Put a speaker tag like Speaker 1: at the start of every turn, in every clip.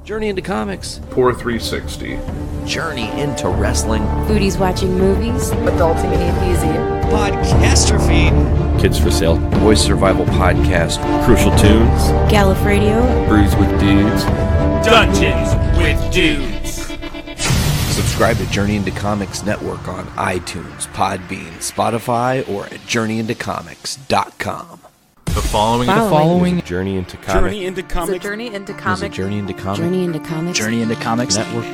Speaker 1: Journey into comics.
Speaker 2: Puhr 360.
Speaker 1: Journey into wrestling.
Speaker 3: Foodies watching movies.
Speaker 4: Adulting atheism.
Speaker 5: Podcastrophe.
Speaker 1: Kids for Sale. Voice Survival Podcast. Crucial Tunes.
Speaker 3: Gallifredio.
Speaker 1: Brews with Dudes.
Speaker 5: Dungeons with Dudes.
Speaker 1: Subscribe to Journey into Comics Network on iTunes, Podbean, Spotify, or at journeyintocomics.com.
Speaker 2: The following
Speaker 1: is Journey into Comics.
Speaker 5: Journey into
Speaker 4: It's a
Speaker 5: comics.
Speaker 4: journey into
Speaker 1: Is it
Speaker 4: comics.
Speaker 1: Journey into Comics?
Speaker 3: Journey into comics.
Speaker 5: Journey into comics.
Speaker 3: Network.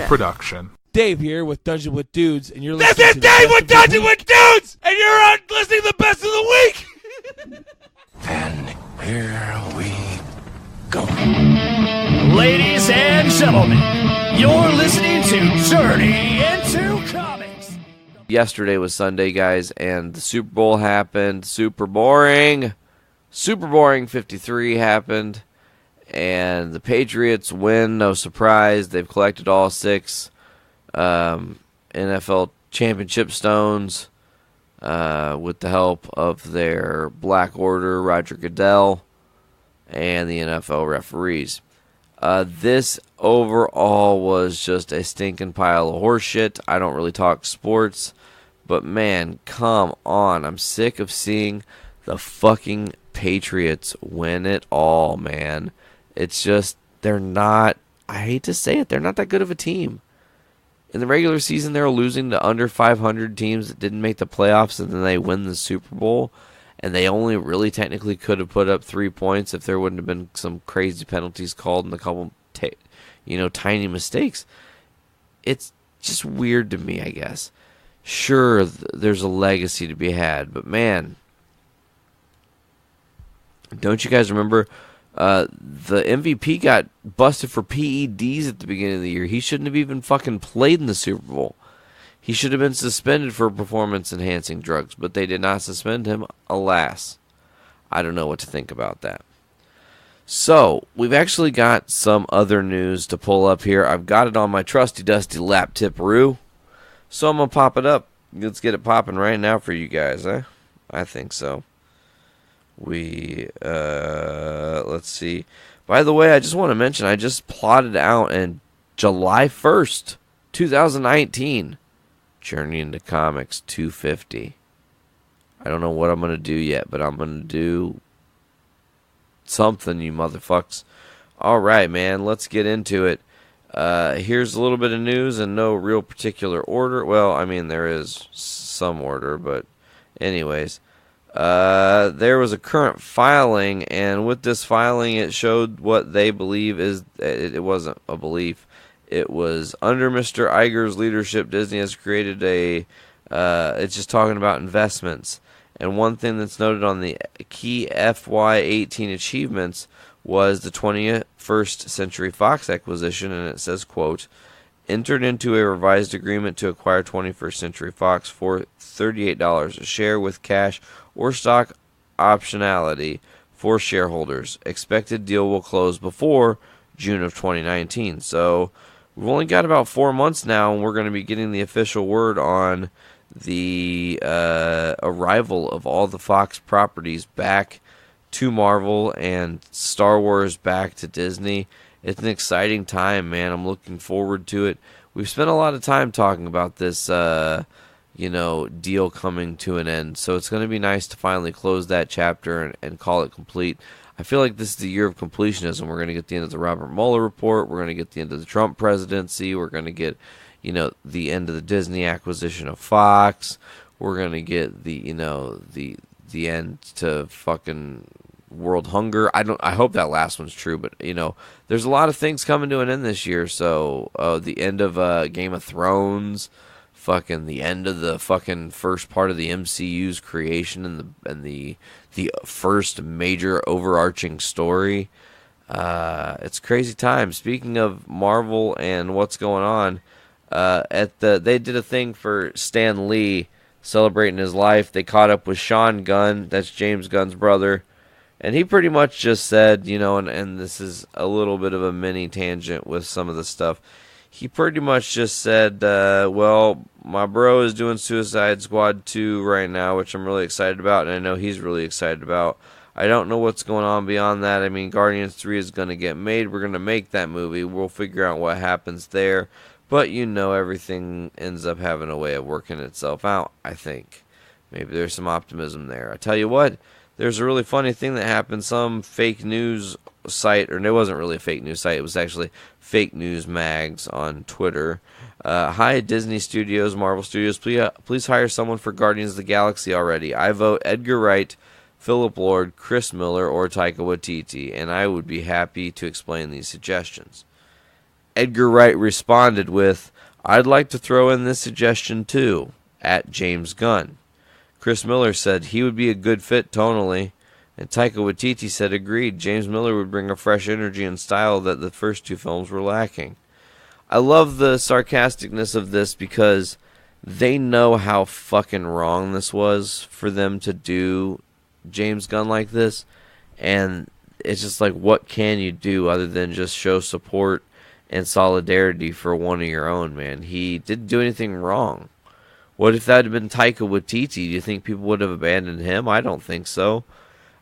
Speaker 4: Production.
Speaker 6: Dave here with Dungeon with Dudes, and you're
Speaker 5: This
Speaker 6: listening
Speaker 5: is
Speaker 6: to
Speaker 5: Dave
Speaker 6: the
Speaker 5: with
Speaker 6: best of the
Speaker 5: Dungeon
Speaker 6: week.
Speaker 5: with Dudes, and you're on listening to the best of the week.
Speaker 7: And here we go.
Speaker 5: Ladies and gentlemen, you're listening to Journey into Comics.
Speaker 1: Yesterday was Sunday, guys, and the Super Bowl happened. Super boring 53 happened, and the Patriots win. No surprise. They've collected all 6 NFL championship stones with the help of their Black Order, Roger Goodell, and the NFL referees. This overall was just a stinking pile of horseshit. I don't really talk sports, but man, come on. I'm sick of seeing the fucking Patriots win it all, man. It's just, they're not, I hate to say it, they're not that good of a team. In the regular season, they were losing to under 500 teams that didn't make the playoffs, and then they win the Super Bowl. And they only really technically could have put up 3 points if there wouldn't have been some crazy penalties called and a couple, tiny mistakes. It's just weird to me, I guess. Sure, there's a legacy to be had, but man, don't you guys remember the MVP got busted for PEDs at the beginning of the year? He shouldn't have even fucking played in the Super Bowl. He should have been suspended for performance-enhancing drugs, but they did not suspend him, alas. I don't know what to think about that. So, we've actually got some other news to pull up here. I've got it on my trusty-dusty lap tip-roo, so I'm going to pop it up. Let's get it popping right now for you guys, eh? I think so. Let's see. By the way, I just want to mention, I just plotted out in July 1st, 2019. Journey into Comics 250. I don't know what I'm going to do yet, but I'm going to do something, you motherfucks. All right, man, let's get into it. Here's a little bit of news in no real particular order. Well, I mean, there is some order, but anyways. There was a current filing, and with this filing, it showed what they believe is, it wasn't a belief. It was under Mr. Iger's leadership, Disney has created it's just talking about investments. And one thing that's noted on the key FY18 achievements was the 21st Century Fox acquisition, and it says, quote, entered into a revised agreement to acquire 21st Century Fox for $38 a share with cash or stock optionality for shareholders. Expected deal will close before June of 2019. So we've only got about 4 months now, and we're going to be getting the official word on the arrival of all the Fox properties back to Marvel and Star Wars back to Disney. It's an exciting time, man. I'm looking forward to it. We've spent a lot of time talking about this, deal coming to an end. So it's going to be nice to finally close that chapter and call it complete. I feel like this is the year of completionism. We're going to get the end of the Robert Mueller report. We're going to get the end of the Trump presidency. We're going to get, the end of the Disney acquisition of Fox. We're going to get the end to fucking world hunger. I hope that last one's true, but there's a lot of things coming to an end this year. So the end of Game of Thrones, fucking the end of the fucking first part of the MCU's creation and the first major overarching story. It's crazy time. Speaking of Marvel and what's going on, they did a thing for Stan Lee celebrating his life. They caught up with Sean Gunn, that's James Gunn's brother, and he pretty much just said, and this is a little bit of a mini tangent with some of the stuff. He pretty much just said, well, my bro is doing Suicide Squad 2 right now, which I'm really excited about, and I know he's really excited about. I don't know what's going on beyond that. I mean, Guardians 3 is going to get made. We're going to make that movie. We'll figure out what happens there. But, everything ends up having a way of working itself out, I think. Maybe there's some optimism there. I tell you what, there's a really funny thing that happened. Some fake news site, or it wasn't really a fake news site, it was actually fake news mags on Twitter. Hi, Disney Studios, Marvel Studios, please hire someone for Guardians of the Galaxy already. I vote Edgar Wright, Philip Lord, Chris Miller, or Taika Waititi, and I would be happy to explain these suggestions. Edgar Wright responded with, I'd like to throw in this suggestion too, at James Gunn. Chris Miller said he would be a good fit tonally, and Taika Waititi said agreed. James Miller would bring a fresh energy and style that the first two films were lacking. I love the sarcasticness of this because they know how fucking wrong this was for them to do James Gunn like this, and it's just like, what can you do other than just show support and solidarity for one of your own, man? He didn't do anything wrong. What if that had been Taika Waititi? Do you think people would have abandoned him? I don't think so.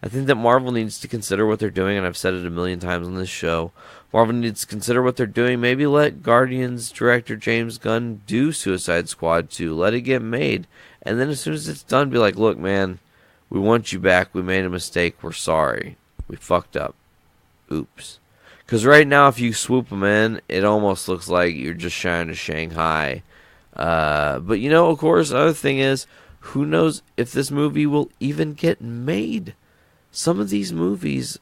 Speaker 1: I think that Marvel needs to consider what they're doing, and I've said it a million times on this show. Marvel needs to consider what they're doing. Maybe let Guardians director James Gunn do Suicide Squad 2. Let it get made. And then as soon as it's done, be like, look, man, we want you back. We made a mistake. We're sorry. We fucked up. Oops. Because right now, if you swoop them in, it almost looks like you're just trying to Shanghai. But, of course, the other thing is, who knows if this movie will even get made? Some of these movies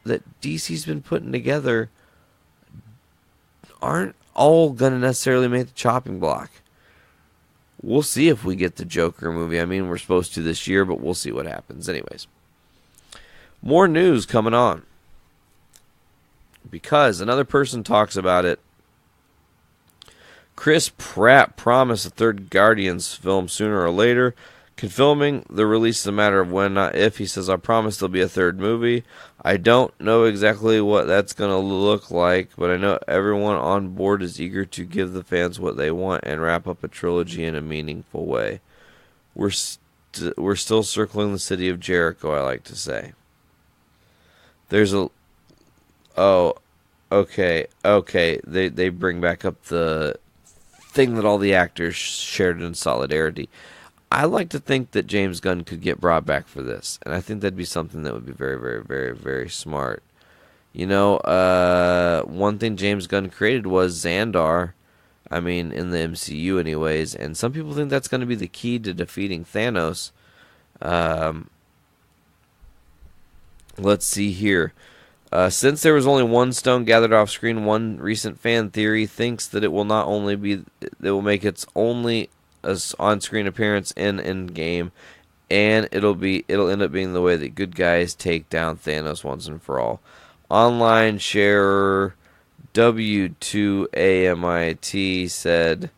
Speaker 1: that DC's been putting together aren't all going to necessarily make the chopping block. We'll see if we get the Joker movie. I mean, we're supposed to this year, but we'll see what happens. Anyways, more news coming on. Because another person talks about it. Chris Pratt promised a third Guardians film sooner or later. Confirming the release is a matter of when, not if. He says, I promise there'll be a third movie. I don't know exactly what that's going to look like, but I know everyone on board is eager to give the fans what they want and wrap up a trilogy in a meaningful way. We're still circling the city of Jericho, I like to say. There's a... Oh, okay. They bring back up the thing that all the actors shared in solidarity. I like to think that James Gunn could get brought back for this, and I think that'd be something that would be very, very, very, very smart. One thing James Gunn created was Xandar, I mean, in the MCU anyways, and some people think that's going to be the key to defeating Thanos. Let's see here. Since there was only one stone gathered off screen, one recent fan theory thinks that it will make its only on-screen appearance in Endgame, and it'll end up being the way that good guys take down Thanos once and for all. Online sharer W2AMIT said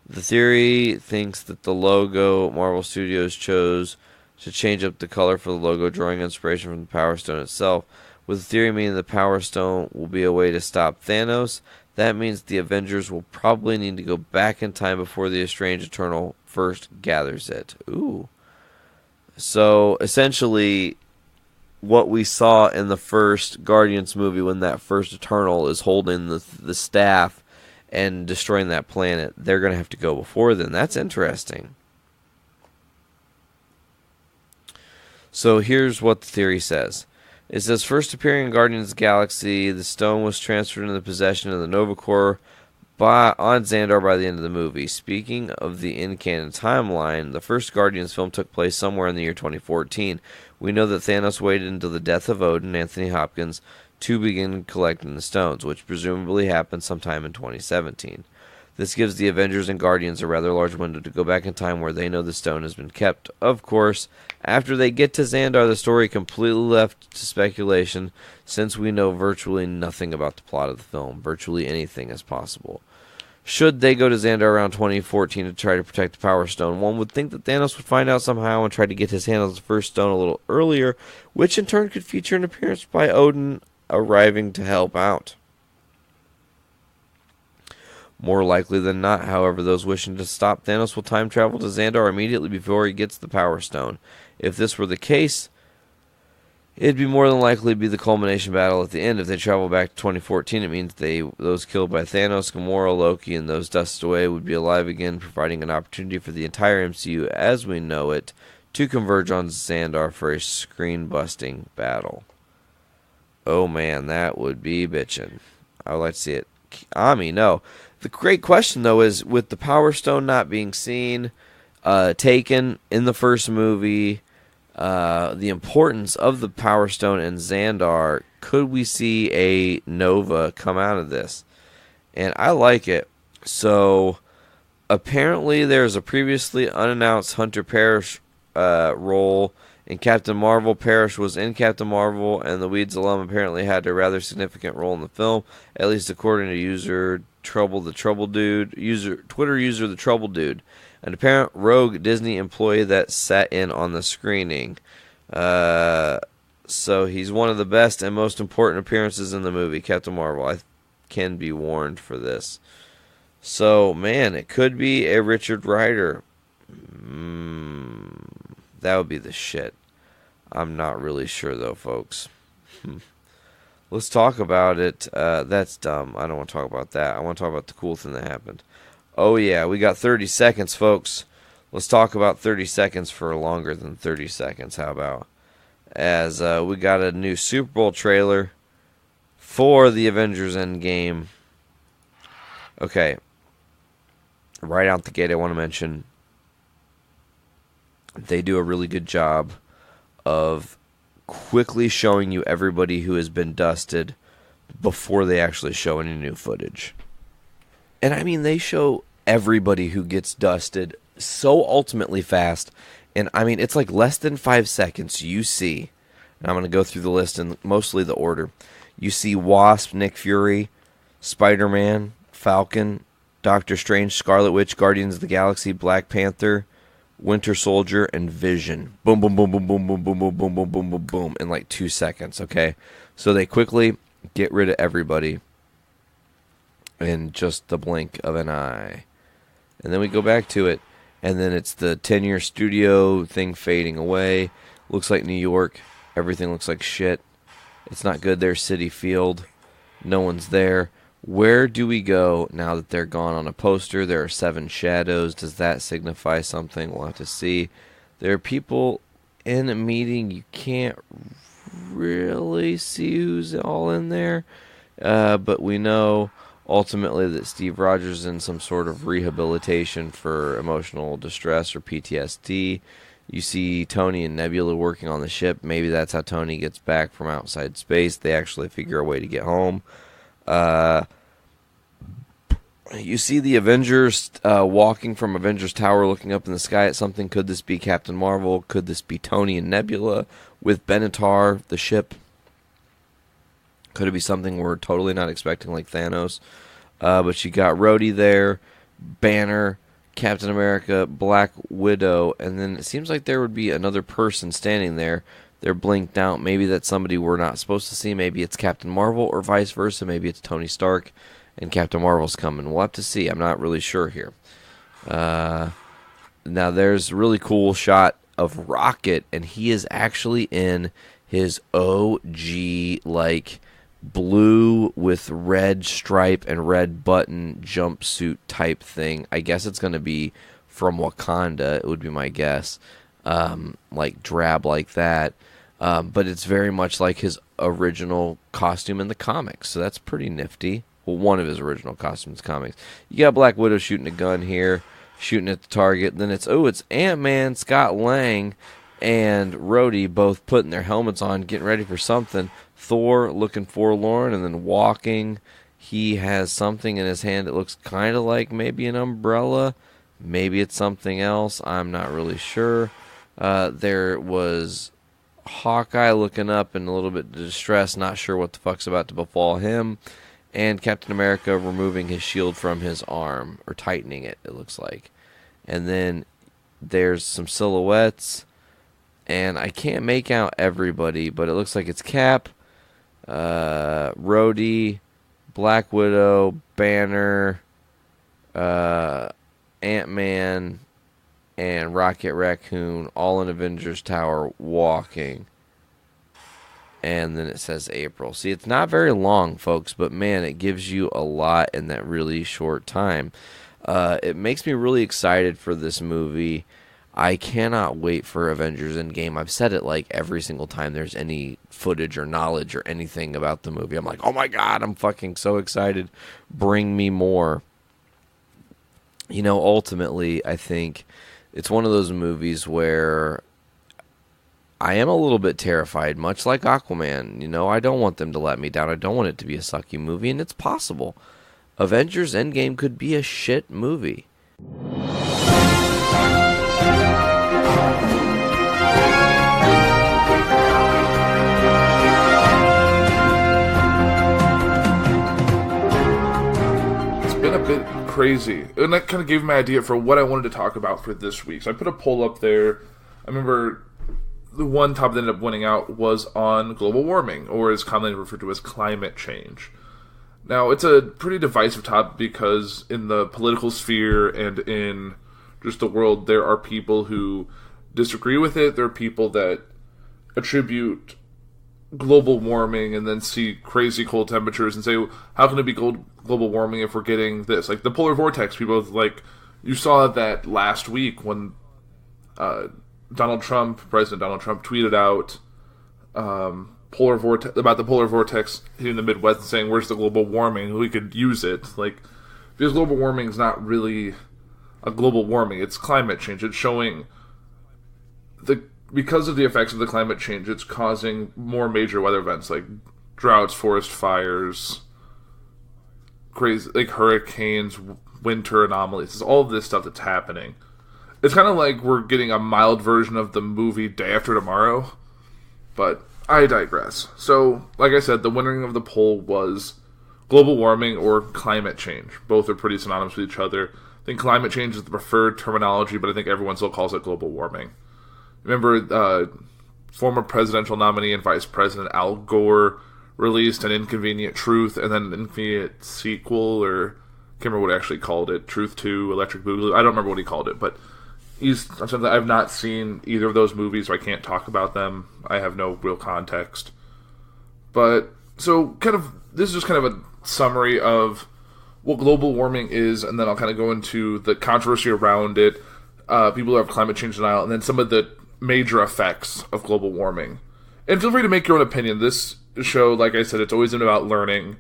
Speaker 1: the theory thinks that the logo Marvel Studios chose to change up the color for the logo, drawing inspiration from the Power Stone itself. With the theory meaning the Power Stone will be a way to stop Thanos, that means the Avengers will probably need to go back in time before the Estranged Eternal first gathers it. Ooh. So, essentially, what we saw in the first Guardians movie when that first Eternal is holding the staff and destroying that planet, they're going to have to go before then. That's interesting. So, here's what the theory says. It says, first appearing in Guardians of the Galaxy, the stone was transferred into the possession of the Nova Corps on Xandar by the end of the movie. Speaking of the in-canon timeline, the first Guardians film took place somewhere in the year 2014. We know that Thanos waited until the death of Odin, Anthony Hopkins, to begin collecting the stones, which presumably happened sometime in 2017. This gives the Avengers and Guardians a rather large window to go back in time where they know the stone has been kept. Of course, after they get to Xandar, the story completely left to speculation, since we know virtually nothing about the plot of the film. Virtually anything is possible. Should they go to Xandar around 2014 to try to protect the Power Stone, one would think that Thanos would find out somehow and try to get his hand on the first stone a little earlier, which in turn could feature an appearance by Odin arriving to help out. More likely than not, however, those wishing to stop Thanos will time travel to Xandar immediately before he gets the Power Stone. If this were the case, It'd be more than likely be the culmination battle at the end. If they travel back to 2014, it means those killed by Thanos, Gamora, Loki, and those dusted away would be alive again, providing an opportunity for the entire MCU as we know it to converge on Xandar for a screen-busting battle. Oh man, that would be bitchin'. I would like to see it. No. The great question, though, is with the Power Stone not being seen, taken in the first movie, the importance of the Power Stone and Xandar, could we see a Nova come out of this? And I like it. So, apparently there's a previously unannounced Hunter Parrish role in Captain Marvel. Parrish was in Captain Marvel, and the Weeds alum apparently had a rather significant role in the film, at least according to Twitter user The Trouble Dude, an apparent rogue Disney employee that sat in on the screening. So he's one of the best and most important appearances in the movie, Captain Marvel. I can be warned for this. So, man, it could be a Richard Rider. That would be the shit. I'm not really sure, though, folks. Let's talk about it. That's dumb. I don't want to talk about that. I want to talk about the cool thing that happened. Oh, yeah, we got 30 seconds, folks. Let's talk about 30 seconds for longer than 30 seconds. How about? As we got a new Super Bowl trailer for the Avengers Endgame. Okay. Right out the gate, I want to mention they do a really good job of quickly showing you everybody who has been dusted before they actually show any new footage. And I mean, they show everybody who gets dusted so ultimately fast. And I mean, it's like less than 5 seconds you see, and I'm going to go through the list in mostly the order. You see Wasp, Nick Fury, Spider-Man, Falcon, Doctor Strange, Scarlet Witch, Guardians of the Galaxy, Black Panther, Winter Soldier, and Vision. Boom, boom, boom, boom, boom, boom, boom, boom, boom, boom, boom, boom, boom, in like 2 seconds, okay? So they quickly get rid of everybody in just the blink of an eye. And then we go back to it, and then it's the 10-year studio thing fading away. Looks like New York. Everything looks like shit. It's not good there, City Field. No one's there. Where do we go now that they're gone? On a poster, there are 7 shadows. Does that signify something? We'll have to see. There are people in a meeting. You can't really see who's all in there. But we know ultimately that Steve Rogers is in some sort of rehabilitation for emotional distress or PTSD. You see Tony and Nebula working on the ship. Maybe that's how Tony gets back from outside space. They actually figure a way to get home. You see the Avengers walking from Avengers Tower looking up in the sky at something. Could this be Captain Marvel? Could this be Tony and Nebula with Benatar, the ship? Could it be something we're totally not expecting like Thanos? But you got Rhodey there, Banner, Captain America, Black Widow, and then it seems like there would be another person standing there. They're blinked out. Maybe that's somebody we're not supposed to see. Maybe it's Captain Marvel or vice versa. Maybe it's Tony Stark and Captain Marvel's coming. We'll have to see. I'm not really sure here. Now, there's a really cool shot of Rocket, and he is actually in his OG, like, blue with red stripe and red button jumpsuit type thing. I guess it's going to be from Wakanda, it would be my guess. Like, drab like that. But it's very much like his original costume in the comics, so that's pretty nifty. Well, one of his original costumes comics. You got Black Widow shooting a gun here, shooting at the target. Then it's Ant-Man, Scott Lang, and Rhodey both putting their helmets on, getting ready for something. Thor looking forlorn and then walking. He has something in his hand that looks kind of like maybe an umbrella. Maybe it's something else. I'm not really sure. There was Hawkeye looking up in a little bit of distress, not sure what the fuck's about to befall him. And Captain America removing his shield from his arm, or tightening it, it looks like. And then there's some silhouettes, and I can't make out everybody, but it looks like it's Cap, Rhodey, Black Widow, Banner, Ant-Man, and Rocket Raccoon all in Avengers Tower walking. and then it says April. See, it's not very long, folks, but man, it gives you a lot in that really short time. It makes me really excited for this movie. I cannot wait for Avengers Endgame. I've said it like every single time there's any footage or knowledge or anything about the movie. I'm like, oh my God, I'm fucking so excited. Bring me more. You know, ultimately, I think it's one of those movies where I am a little bit terrified, much like Aquaman. You know, I don't want them to let me down. I don't want it to be a sucky movie, and it's possible. Avengers Endgame could be a shit movie.
Speaker 2: It's been a bit crazy, and that kind of gave me my idea for what I wanted to talk about for this week. So I put a poll up there. I remember the one topic that ended up winning out was on global warming, or is commonly referred to as climate change. Now, it's a pretty divisive topic because in the political sphere and in just the world, there are people who disagree with it. There are people that attribute global warming and then see crazy cold temperatures and say, how can it be global warming if we're getting this? Like the polar vortex, people like, you saw that last week when President Donald Trump tweeted out about the polar vortex hitting the Midwest and saying, where's the global warming? We could use it. Like, because global warming is not really a global warming, it's climate change. It's showing because of the effects of the climate change, it's causing more major weather events like droughts, forest fires, crazy like hurricanes, winter anomalies. It's all of this stuff that's happening. It's kind of like we're getting a mild version of the movie Day After Tomorrow, but I digress. So, like I said, the winner of the poll was global warming or climate change. Both are pretty synonymous with each other. I think climate change is the preferred terminology, but I think everyone still calls it global warming. Remember, former presidential nominee and Vice President Al Gore released An Inconvenient Truth and then an inconvenient sequel, or I can't remember what he actually called it, Truth 2, Electric Boogaloo. I don't remember what he called it, but I've not seen either of those movies, so I can't talk about them. I have no real context. But, so, this is just kind of a summary of what global warming is, and then I'll kind of go into the controversy around it, people who have climate change denial, and then some of the major effects of global warming. And feel free to make your own opinion. This show, like I said, it's always been about learning.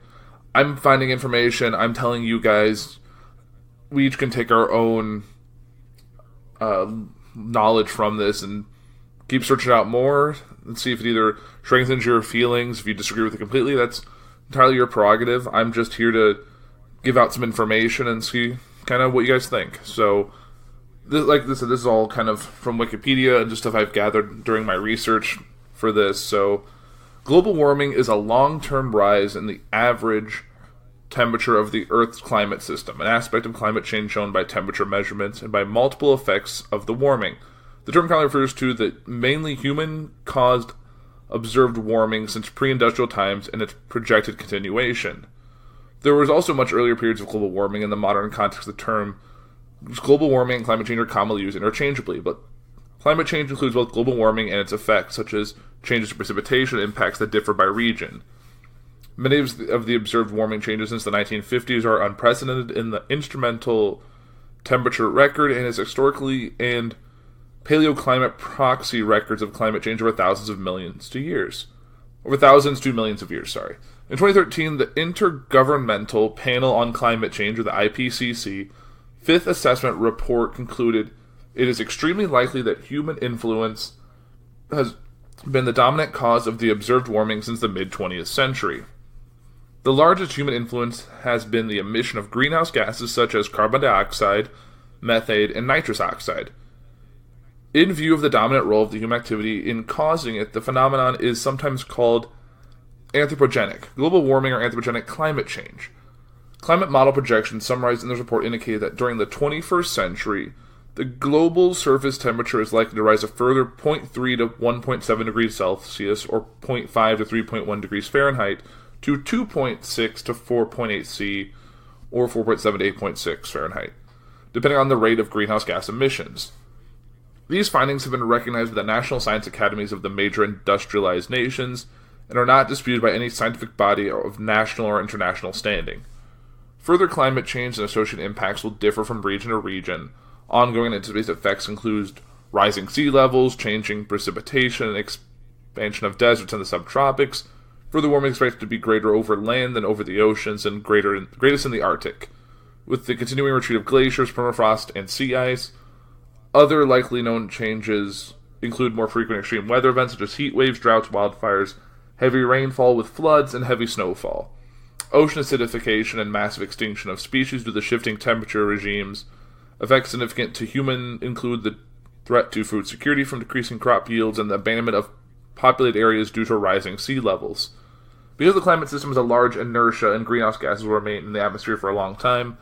Speaker 2: I'm finding information. I'm telling you guys. We each can take our own knowledge from this and keep searching out more and see if it either strengthens your feelings. If you disagree with it completely, that's entirely your prerogative. I'm just here to give out some information and see kind of what you guys think. So, this is all kind of from Wikipedia and just stuff I've gathered during my research for this. So, global warming is a long-term rise in the average temperature of the Earth's climate system, an aspect of climate change shown by temperature measurements and by multiple effects of the warming. The term commonly refers to the mainly human-caused observed warming since pre-industrial times and its projected continuation. There was also much earlier periods of global warming. In the modern context of the term, global warming and climate change are commonly used interchangeably, but climate change includes both global warming and its effects, such as changes to precipitation and impacts that differ by region. Many of the observed warming changes since the 1950s are unprecedented in the instrumental temperature record and its historically and paleoclimate proxy records of climate change over thousands to millions of years. In 2013, the Intergovernmental Panel on Climate Change, or the IPCC, Fifth Assessment Report concluded it is extremely likely that human influence has been the dominant cause of the observed warming since the mid-20th century. The largest human influence has been the emission of greenhouse gases such as carbon dioxide, methane, and nitrous oxide. In view of the dominant role of the human activity in causing it, the phenomenon is sometimes called anthropogenic global warming or anthropogenic climate change. Climate model projections summarized in this report indicated that during the 21st century, the global surface temperature is likely to rise a further 0.3 to 1.7 degrees Celsius or 0.5 to 3.1 degrees Fahrenheit to 2.6 to 4.8 C or 4.7 to 8.6 Fahrenheit, depending on the rate of greenhouse gas emissions. These findings have been recognized by the national science academies of the major industrialized nations and are not disputed by any scientific body of national or international standing. Further climate change and associated impacts will differ from region to region. Ongoing and anticipated effects include rising sea levels, changing precipitation, and expansion of deserts and the subtropics. Further warming is expected to be greater over land than over the oceans and greatest in the Arctic, with the continuing retreat of glaciers, permafrost, and sea ice. Other likely known changes include more frequent extreme weather events such as heat waves, droughts, wildfires, heavy rainfall with floods, and heavy snowfall. Ocean acidification and massive extinction of species due to shifting temperature regimes. Effects significant to human include the threat to food security from decreasing crop yields and the abandonment of populated areas due to rising sea levels. Because the climate system has a large inertia and greenhouse gases will remain in the atmosphere for a long time,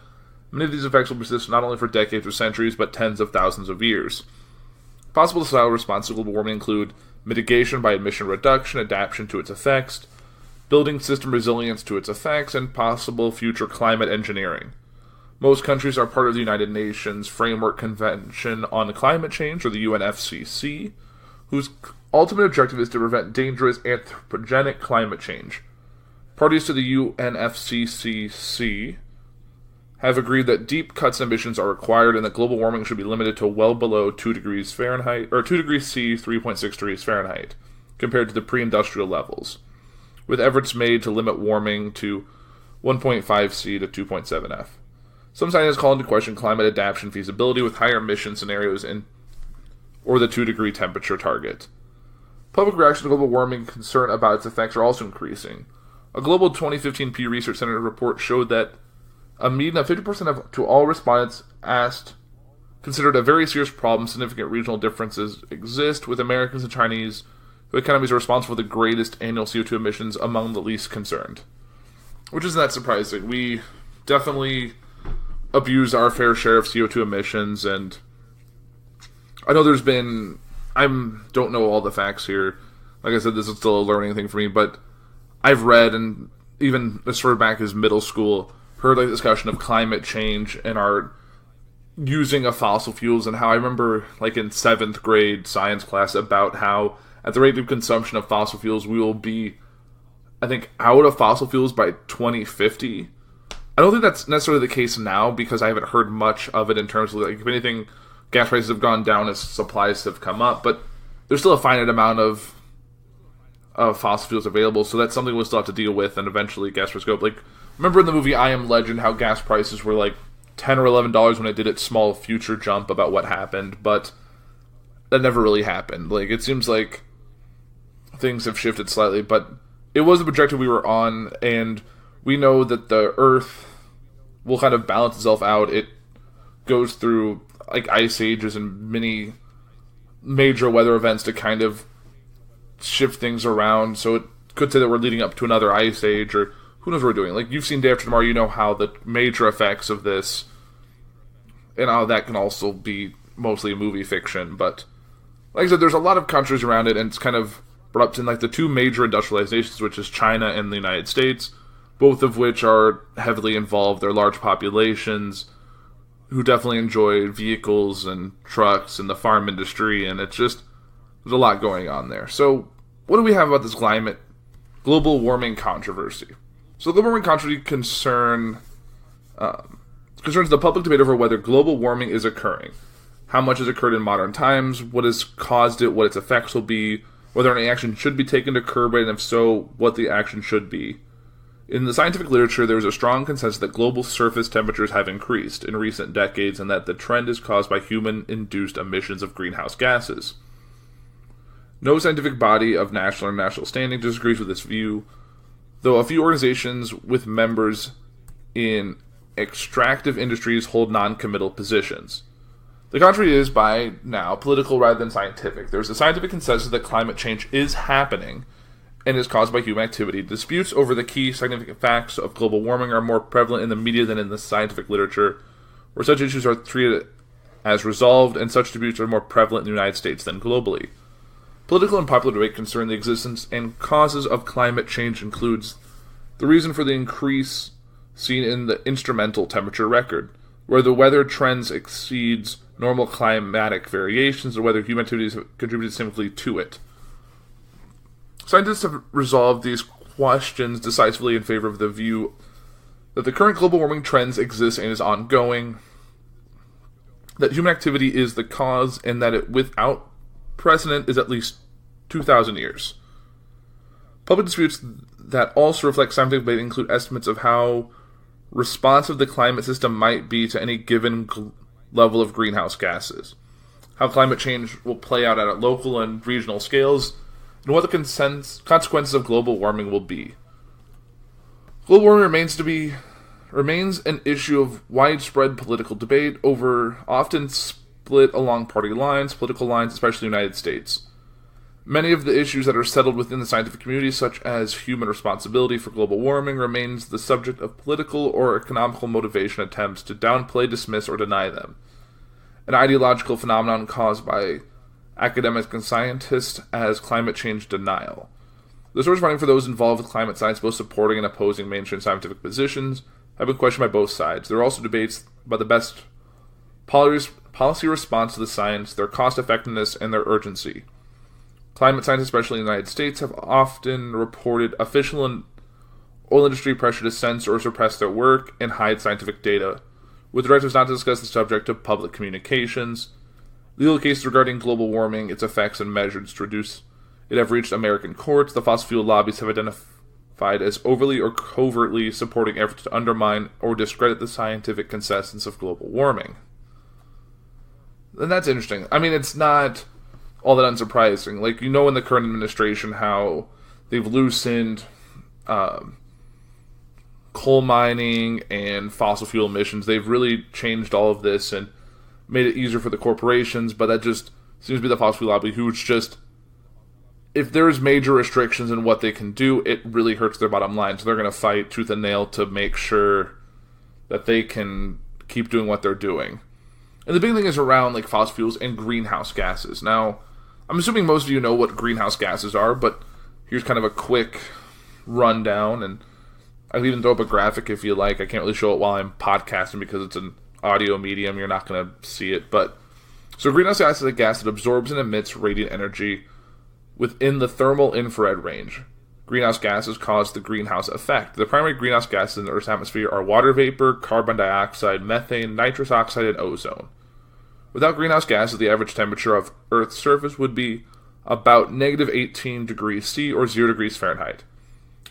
Speaker 2: many of these effects will persist not only for decades or centuries, but tens of thousands of years. Possible societal responses to global warming include mitigation by emission reduction, adaptation to its effects, building system resilience to its effects, and possible future climate engineering. Most countries are part of the United Nations Framework Convention on Climate Change, or the UNFCCC, whose ultimate objective is to prevent dangerous anthropogenic climate change. Parties to the UNFCCC have agreed that deep cuts in emissions are required and that global warming should be limited to well below 2 degrees Fahrenheit, or 2 degrees C, 3.6 degrees Fahrenheit, compared to the pre-industrial levels, with efforts made to limit warming to 1.5 C to 2.7 F. Some scientists call into question climate adaptation feasibility with higher emission scenarios or the 2-degree temperature target. Public reaction to global warming concern about its effects are also increasing. A global 2015 Pew Research Center report showed that a median of 50% to all respondents asked considered a very serious problem. Significant regional differences exist, with Americans and Chinese, whose economies are responsible for the greatest annual CO2 emissions, among the least concerned. Which isn't that surprising. We definitely abuse our fair share of CO2 emissions, and I know there's been... I don't know all the facts here. Like I said, this is still a learning thing for me, but I've read, and even as far back as middle school, heard like discussion of climate change and our using of fossil fuels, and how I remember like in 7th grade science class about how at the rate of consumption of fossil fuels we will be, I think, out of fossil fuels by 2050. I don't think that's necessarily the case now, because I haven't heard much of it in terms of, like, if anything, gas prices have gone down as supplies have come up, but there's still a finite amount of fossil fuels available, so that's something we'll still have to deal with, and eventually gas prices go up. Like, remember in the movie I Am Legend how gas prices were like $10 or $11 when it did its small future jump about what happened, but that never really happened. Like, it seems like things have shifted slightly, but it was the trajectory we were on, and we know that the Earth will kind of balance itself out. It goes through like ice ages and many major weather events to kind of shift things around, so it could say that we're leading up to another ice age, or who knows what we're doing. Like, you've seen Day After Tomorrow, you know how the major effects of this, and how that can also be mostly movie fiction, but like I said, there's a lot of countries around it, and it's kind of brought up to like the two major industrialized nations, which is China and the United States, both of which are heavily involved. They're large populations who definitely enjoy vehicles and trucks and the farm industry, and it's just, there's a lot going on there. So, what do we have about this global warming controversy? So, global warming controversy concerns the public debate over whether global warming is occurring, how much has occurred in modern times, what has caused it, what its effects will be, whether any action should be taken to curb it, and if so, what the action should be. In the scientific literature, there is a strong consensus that global surface temperatures have increased in recent decades, and that the trend is caused by human-induced emissions of greenhouse gases. No scientific body of national or international standing disagrees with this view, though a few organizations with members in extractive industries hold non-committal positions. The country is, by now, political rather than scientific. There's a scientific consensus that climate change is happening and is caused by human activity. Disputes over the key significant facts of global warming are more prevalent in the media than in the scientific literature, where such issues are treated as resolved, and such disputes are more prevalent in the United States than globally. Political and popular debate concerning the existence and causes of climate change includes the reason for the increase seen in the instrumental temperature record, where the weather trends exceeds normal climatic variations, or whether human activities have contributed significantly to it. Scientists have resolved these questions decisively in favor of the view that the current global warming trends exist and is ongoing, that human activity is the cause, and that it, without precedent, is at least 2,000 years. Public disputes that also reflect scientific debate include estimates of how responsive the climate system might be to any given level of greenhouse gases, how climate change will play out at a local and regional scales, and what the consequences of global warming will be. Global warming remains an issue of widespread political debate often split along party lines, political lines, especially in the United States. Many of the issues that are settled within the scientific community, such as human responsibility for global warming, remains the subject of political or economical motivation attempts to downplay, dismiss, or deny them. An ideological phenomenon caused by academics and scientists as climate change denial. The source running for those involved with climate science, both supporting and opposing mainstream scientific positions, have been questioned by both sides. There are also debates about the best policy response to the science, their cost effectiveness, and their urgency. Climate scientists, especially in the United States, have often reported official and oil industry pressure to censor or suppress their work and hide scientific data, with directives not to discuss the subject of public communications. Legal cases regarding global warming, its effects, and measures to reduce it have reached American courts. The fossil fuel lobbies have identified as overly or covertly supporting efforts to undermine or discredit the scientific consensus of global warming. And that's interesting. I mean, it's not all that unsurprising. Like, in the current administration how they've loosened coal mining and fossil fuel emissions. They've really changed all of this and made it easier for the corporations, but that just seems to be the fossil fuel lobby who's just, if there's major restrictions in what they can do, it really hurts their bottom line. So they're going to fight tooth and nail to make sure that they can keep doing what they're doing. And the big thing is around like fossil fuels and greenhouse gases. Now, I'm assuming most of you know what greenhouse gases are, but here's kind of a quick rundown, and I can even throw up a graphic if you like. I can't really show it while I'm podcasting because it's an audio medium. You're not going to see it. But so greenhouse gas is a gas that absorbs and emits radiant energy within the thermal infrared range. Greenhouse gases cause the greenhouse effect. The primary greenhouse gases in the Earth's atmosphere are water vapor, carbon dioxide, methane, nitrous oxide, and ozone. Without greenhouse gases, the average temperature of Earth's surface would be about negative 18 degrees C or 0 degrees Fahrenheit,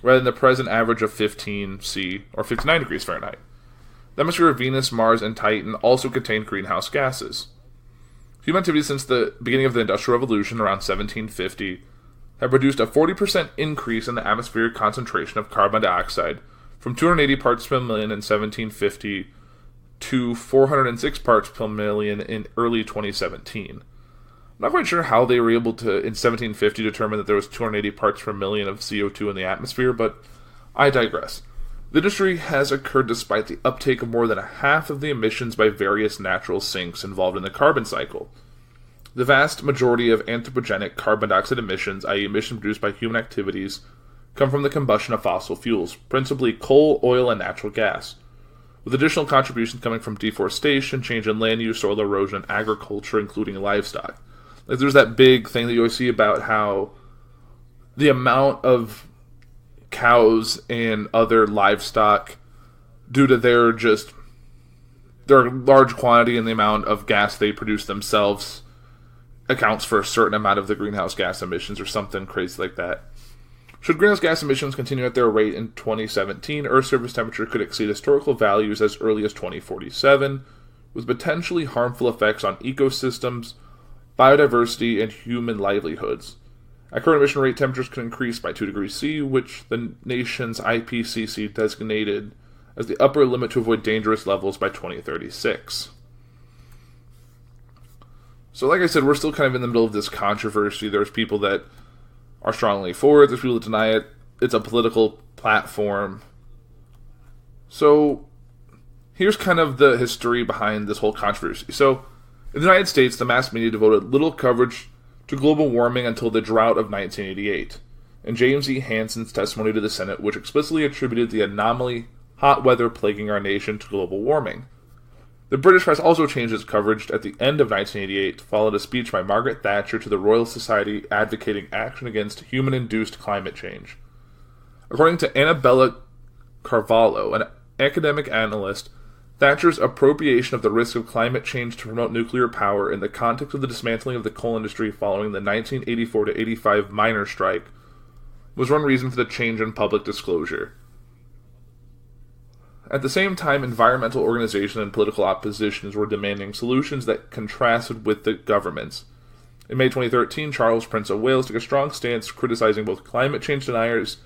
Speaker 2: rather than the present average of 15 C or 59 degrees Fahrenheit. The atmosphere of Venus, Mars, and Titan also contain greenhouse gases. Human activity since the beginning of the Industrial Revolution around 1750 have produced a 40% increase in the atmospheric concentration of carbon dioxide from 280 parts per million in 1750 to 406 parts per million in early 2017. I'm not quite sure how they were able to, in 1750, determine that there was 280 parts per million of CO2 in the atmosphere, but I digress. The industry has occurred despite the uptake of more than half of the emissions by various natural sinks involved in the carbon cycle. The vast majority of anthropogenic carbon dioxide emissions, i.e. emissions produced by human activities, come from the combustion of fossil fuels, principally coal, oil, and natural gas, with additional contributions coming from deforestation, change in land use, soil erosion, and agriculture, including livestock. Like, there's that big thing that you always see about how the amount of cows and other livestock, due to their large quantity and the amount of gas they produce themselves, accounts for a certain amount of the greenhouse gas emissions or something crazy like that. Should greenhouse gas emissions continue at their rate in 2017, Earth's surface temperature could exceed historical values as early as 2047, with potentially harmful effects on ecosystems, biodiversity, and human livelihoods. At current emission rate, temperatures could increase by 2 degrees C, which the nation's IPCC designated as the upper limit to avoid dangerous levels by 2036. So like I said, we're still kind of in the middle of this controversy. There's people that are strongly for it, there's people that deny it. It's a political platform. So here's kind of the history behind this whole controversy. So in the United States, the mass media devoted little coverage to global warming until the drought of 1988, and James E. Hansen's testimony to the Senate, which explicitly attributed the anomaly hot weather plaguing our nation to global warming. The British press also changed its coverage at the end of 1988, following a speech by Margaret Thatcher to the Royal Society advocating action against human-induced climate change. According to Annabella Carvalho, an academic analyst, Thatcher's appropriation of the risk of climate change to promote nuclear power in the context of the dismantling of the coal industry following the 1984-85 miners' strike was one reason for the change in public disclosure. At the same time, environmental organizations and political oppositions were demanding solutions that contrasted with the government's. In May 2013, Charles, Prince of Wales, took a strong stance criticizing both climate change deniers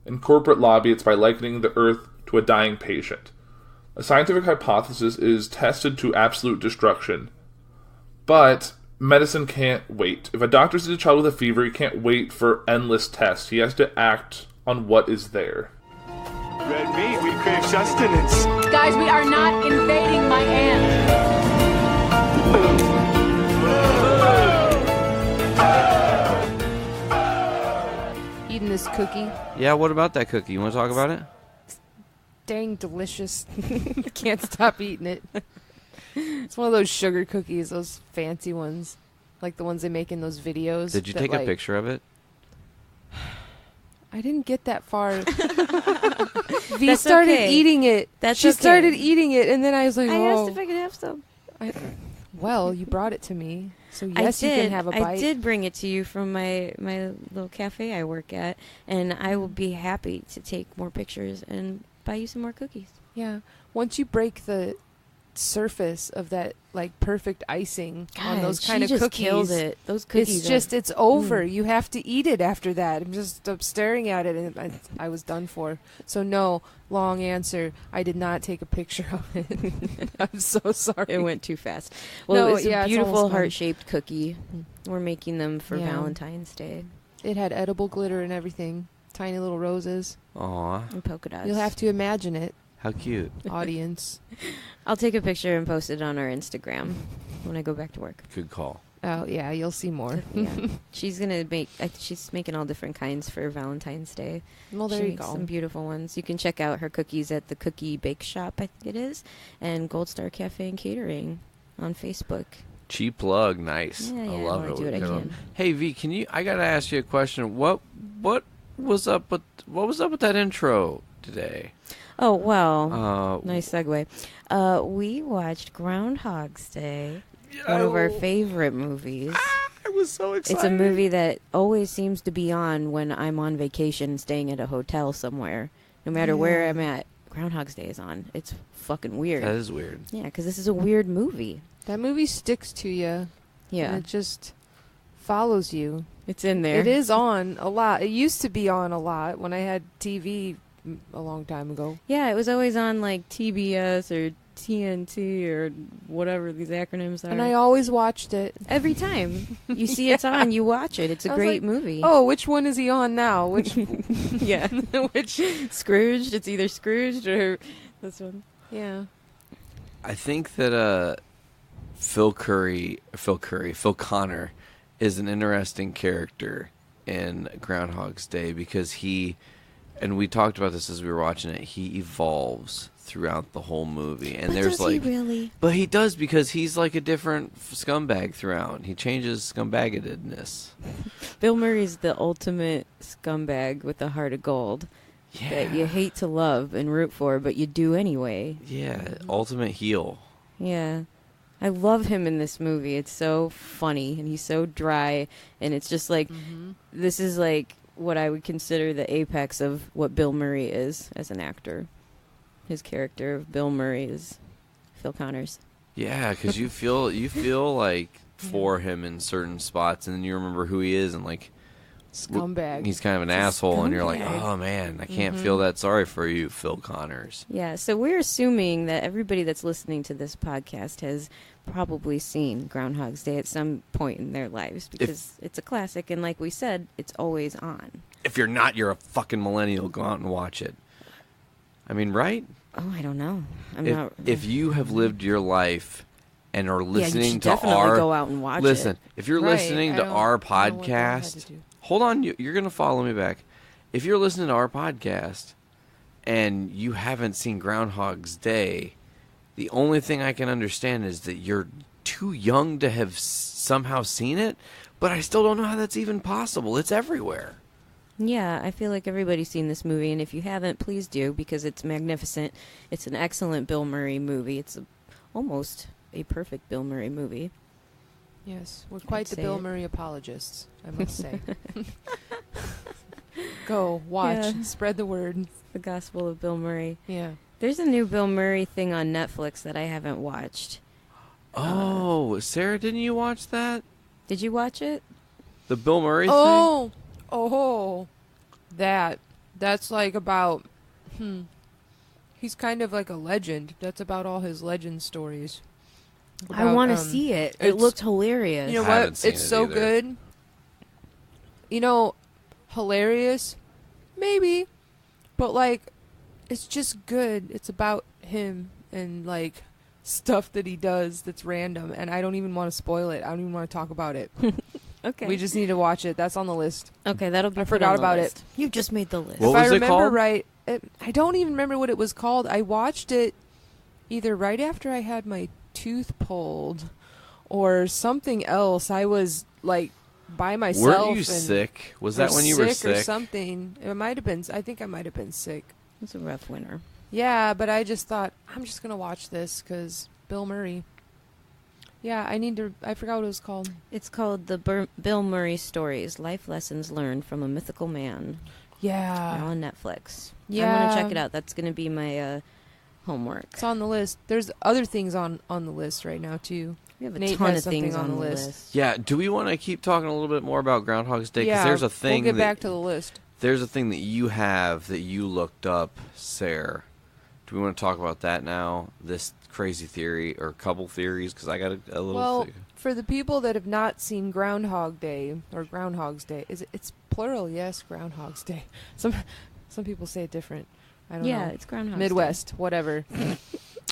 Speaker 2: and corporate lobbyists by likening the Earth to a dying patient. A scientific hypothesis is tested to absolute destruction, but medicine can't wait. If a doctor sees a child with a fever, he can't wait for endless tests. He has to act on what is there.
Speaker 8: Red meat, we crave sustenance.
Speaker 9: Guys, we are not invading my aunt.
Speaker 10: Eating this cookie.
Speaker 1: Yeah, what about that cookie? You want to talk about it?
Speaker 10: Dang delicious. Can't stop eating it. It's one of those sugar cookies, those fancy ones. Like the ones they make in those videos.
Speaker 1: Did you take a picture of it?
Speaker 10: I didn't get that far. V started eating it. She started eating it, and then I was like,
Speaker 11: I asked if I could have some.
Speaker 10: Well, you brought it to me, so yes, you can have a bite.
Speaker 11: I did bring it to you from my little cafe I work at, and I will be happy to take more pictures and buy you some more cookies.
Speaker 10: Yeah. Once you break the surface of that like perfect icing on those kind of
Speaker 11: just
Speaker 10: cookies,
Speaker 11: kills it. Those cookies
Speaker 10: it's over. You have to eat it after that. I'm staring at it, and I was done for. So no, long answer. I did not take a picture of it. I'm so sorry.
Speaker 11: It went too fast. Well,
Speaker 10: No,
Speaker 11: it's a
Speaker 10: it's
Speaker 11: beautiful
Speaker 10: almost done.
Speaker 11: heart-shaped cookie. We're making them for Valentine's Day.
Speaker 10: It had edible glitter and everything. Tiny little roses.
Speaker 1: Aw.
Speaker 11: And polka dots.
Speaker 10: You'll have to imagine it,
Speaker 1: How cute.
Speaker 10: audience.
Speaker 11: I'll take a picture and post it on our Instagram when I go back to work.
Speaker 1: Good call.
Speaker 10: Oh, yeah, you'll see more.
Speaker 11: Yeah. She's making all different kinds for Valentine's Day.
Speaker 10: Well, there
Speaker 11: She
Speaker 10: you
Speaker 11: makes
Speaker 10: go.
Speaker 11: some beautiful ones. You can check out her cookies at the Cookie Bake Shop, I think it is, and Gold Star Cafe and Catering on Facebook.
Speaker 1: Cheap plug, nice.
Speaker 11: Yeah,
Speaker 1: I
Speaker 11: I
Speaker 1: love
Speaker 11: wanna
Speaker 1: it.
Speaker 11: do what I can.
Speaker 1: Hey V, I gotta ask you a question. What was up with that intro today?
Speaker 11: Oh, well, nice segue. We watched Groundhog's Day, one of our favorite movies.
Speaker 1: I was so excited.
Speaker 11: It's a movie that always seems to be on when I'm on vacation staying at a hotel somewhere. No matter where I'm at, Groundhog's Day is on. It's fucking weird.
Speaker 1: That is weird.
Speaker 11: Yeah, because this is a weird movie.
Speaker 10: That movie sticks to you.
Speaker 11: Yeah.
Speaker 10: And it just follows you.
Speaker 11: It's in there.
Speaker 10: It is on a lot. It used to be on a lot when I had TV a long time ago.
Speaker 11: Yeah, it was always on like TBS or TNT or whatever these acronyms are.
Speaker 10: And I always watched it.
Speaker 11: Every time you see it's on, you watch it. It's a great movie.
Speaker 10: Oh, which one is he on now? Which?
Speaker 11: Yeah. Which Scrooged? It's either Scrooged or this one.
Speaker 10: Yeah.
Speaker 1: I think that Phil Connor is an interesting character in Groundhog's Day because and we talked about this as we were watching it, he evolves throughout the whole movie. And
Speaker 11: But
Speaker 1: there's
Speaker 11: does he really?
Speaker 1: But he does, because he's like a different scumbag throughout. He changes scumbagedness.
Speaker 11: Bill Murray's the ultimate scumbag with a heart of gold.
Speaker 1: Yeah.
Speaker 11: That you hate to love and root for, but you do anyway.
Speaker 1: Yeah, ultimate heel.
Speaker 11: Yeah. I love him in this movie. It's so funny, and he's so dry, and it's just like, this is like what I would consider the apex of what Bill Murray is as an actor. His character of Bill Murray is Phil Connors.
Speaker 1: Yeah, because you feel like for him in certain spots, and then you remember who he is, and like
Speaker 10: scumbag.
Speaker 1: He's kind of an asshole, and you're like, oh man, I can't feel that sorry for you, Phil Connors.
Speaker 11: Yeah, so we're assuming that everybody that's listening to this podcast has probably seen Groundhog's Day at some point in their lives, because it's a classic, and like we said, it's always on.
Speaker 1: If you're not, you're a fucking millennial. Go out and watch it. I mean, right?
Speaker 11: Oh, I don't know.
Speaker 1: If you have lived your life and are listening
Speaker 11: you should
Speaker 1: to
Speaker 11: definitely go out and watch it.
Speaker 1: If you're listening to our podcast, hold on, you're going to follow me back. If you're listening to our podcast and you haven't seen Groundhog's Day, The only thing I can understand is that you're too young to have somehow seen it, but I still don't know how that's even possible. It's everywhere.
Speaker 11: Yeah, I feel like everybody's seen this movie, and if you haven't, please do, because it's magnificent. It's an excellent Bill Murray movie. It's almost a perfect Bill Murray movie.
Speaker 10: Yes, we're quite the Bill Murray apologists, I must say. Go, watch, spread the word.
Speaker 11: The Gospel of Bill Murray.
Speaker 10: Yeah.
Speaker 11: There's a new Bill Murray thing on Netflix that I haven't watched.
Speaker 1: Oh, Sarah, didn't you watch that?
Speaker 11: Did you watch it?
Speaker 1: The Bill Murray thing?
Speaker 10: Oh, that's like about, he's kind of like a legend. That's about all his legend stories.
Speaker 11: I want to see it. It looked hilarious.
Speaker 10: You know what? It's so good. You know, hilarious, maybe, but like, it's just good. It's about him and like stuff that he does that's random, and I don't even want to spoil it. I don't even want to talk about it.
Speaker 11: Okay.
Speaker 10: We just need to watch it. That's on the list.
Speaker 11: Okay, that'll be.
Speaker 10: I forgot about it.
Speaker 11: You just made the list.
Speaker 1: What
Speaker 10: if
Speaker 1: was
Speaker 10: I
Speaker 1: it
Speaker 10: remember
Speaker 1: called?
Speaker 10: right, I don't even remember what it was called. I watched it either right after I had my tooth pulled or something else. I was like by myself.
Speaker 1: Weren't you sick? Was that when you were sick?
Speaker 10: Or something? It might have been. I think I might have been sick.
Speaker 11: It was a rough winter.
Speaker 10: Yeah, but I just thought I'm just gonna watch this because Bill Murray. Yeah, I forgot what it was called.
Speaker 11: It's called the Bill Murray Stories: Life Lessons Learned from a Mythical Man.
Speaker 10: Yeah.
Speaker 11: They're on Netflix.
Speaker 10: Yeah.
Speaker 11: I'm going to check it out. That's going to be my homework.
Speaker 10: It's on the list. There's other things on the list right now, too.
Speaker 11: We have a
Speaker 10: Nate
Speaker 11: ton
Speaker 10: has
Speaker 11: of things
Speaker 10: something
Speaker 11: on the list.
Speaker 1: Yeah, do we want to keep talking a little bit more about Groundhog's Day? 'Cause
Speaker 10: Yeah,
Speaker 1: there's a thing
Speaker 10: we'll get back to the list.
Speaker 1: There's a thing that you have that you looked up, Sarah. Do we want to talk about that now? This crazy theory or couple theories? Because I got a little.
Speaker 10: Well, for the people that have not seen Groundhog Day or Groundhog's Day, it's plural? Yes, Groundhog's Day. Some people say it different. I don't know.
Speaker 11: Yeah, it's Groundhog's
Speaker 10: Midwest,
Speaker 11: Day.
Speaker 10: whatever.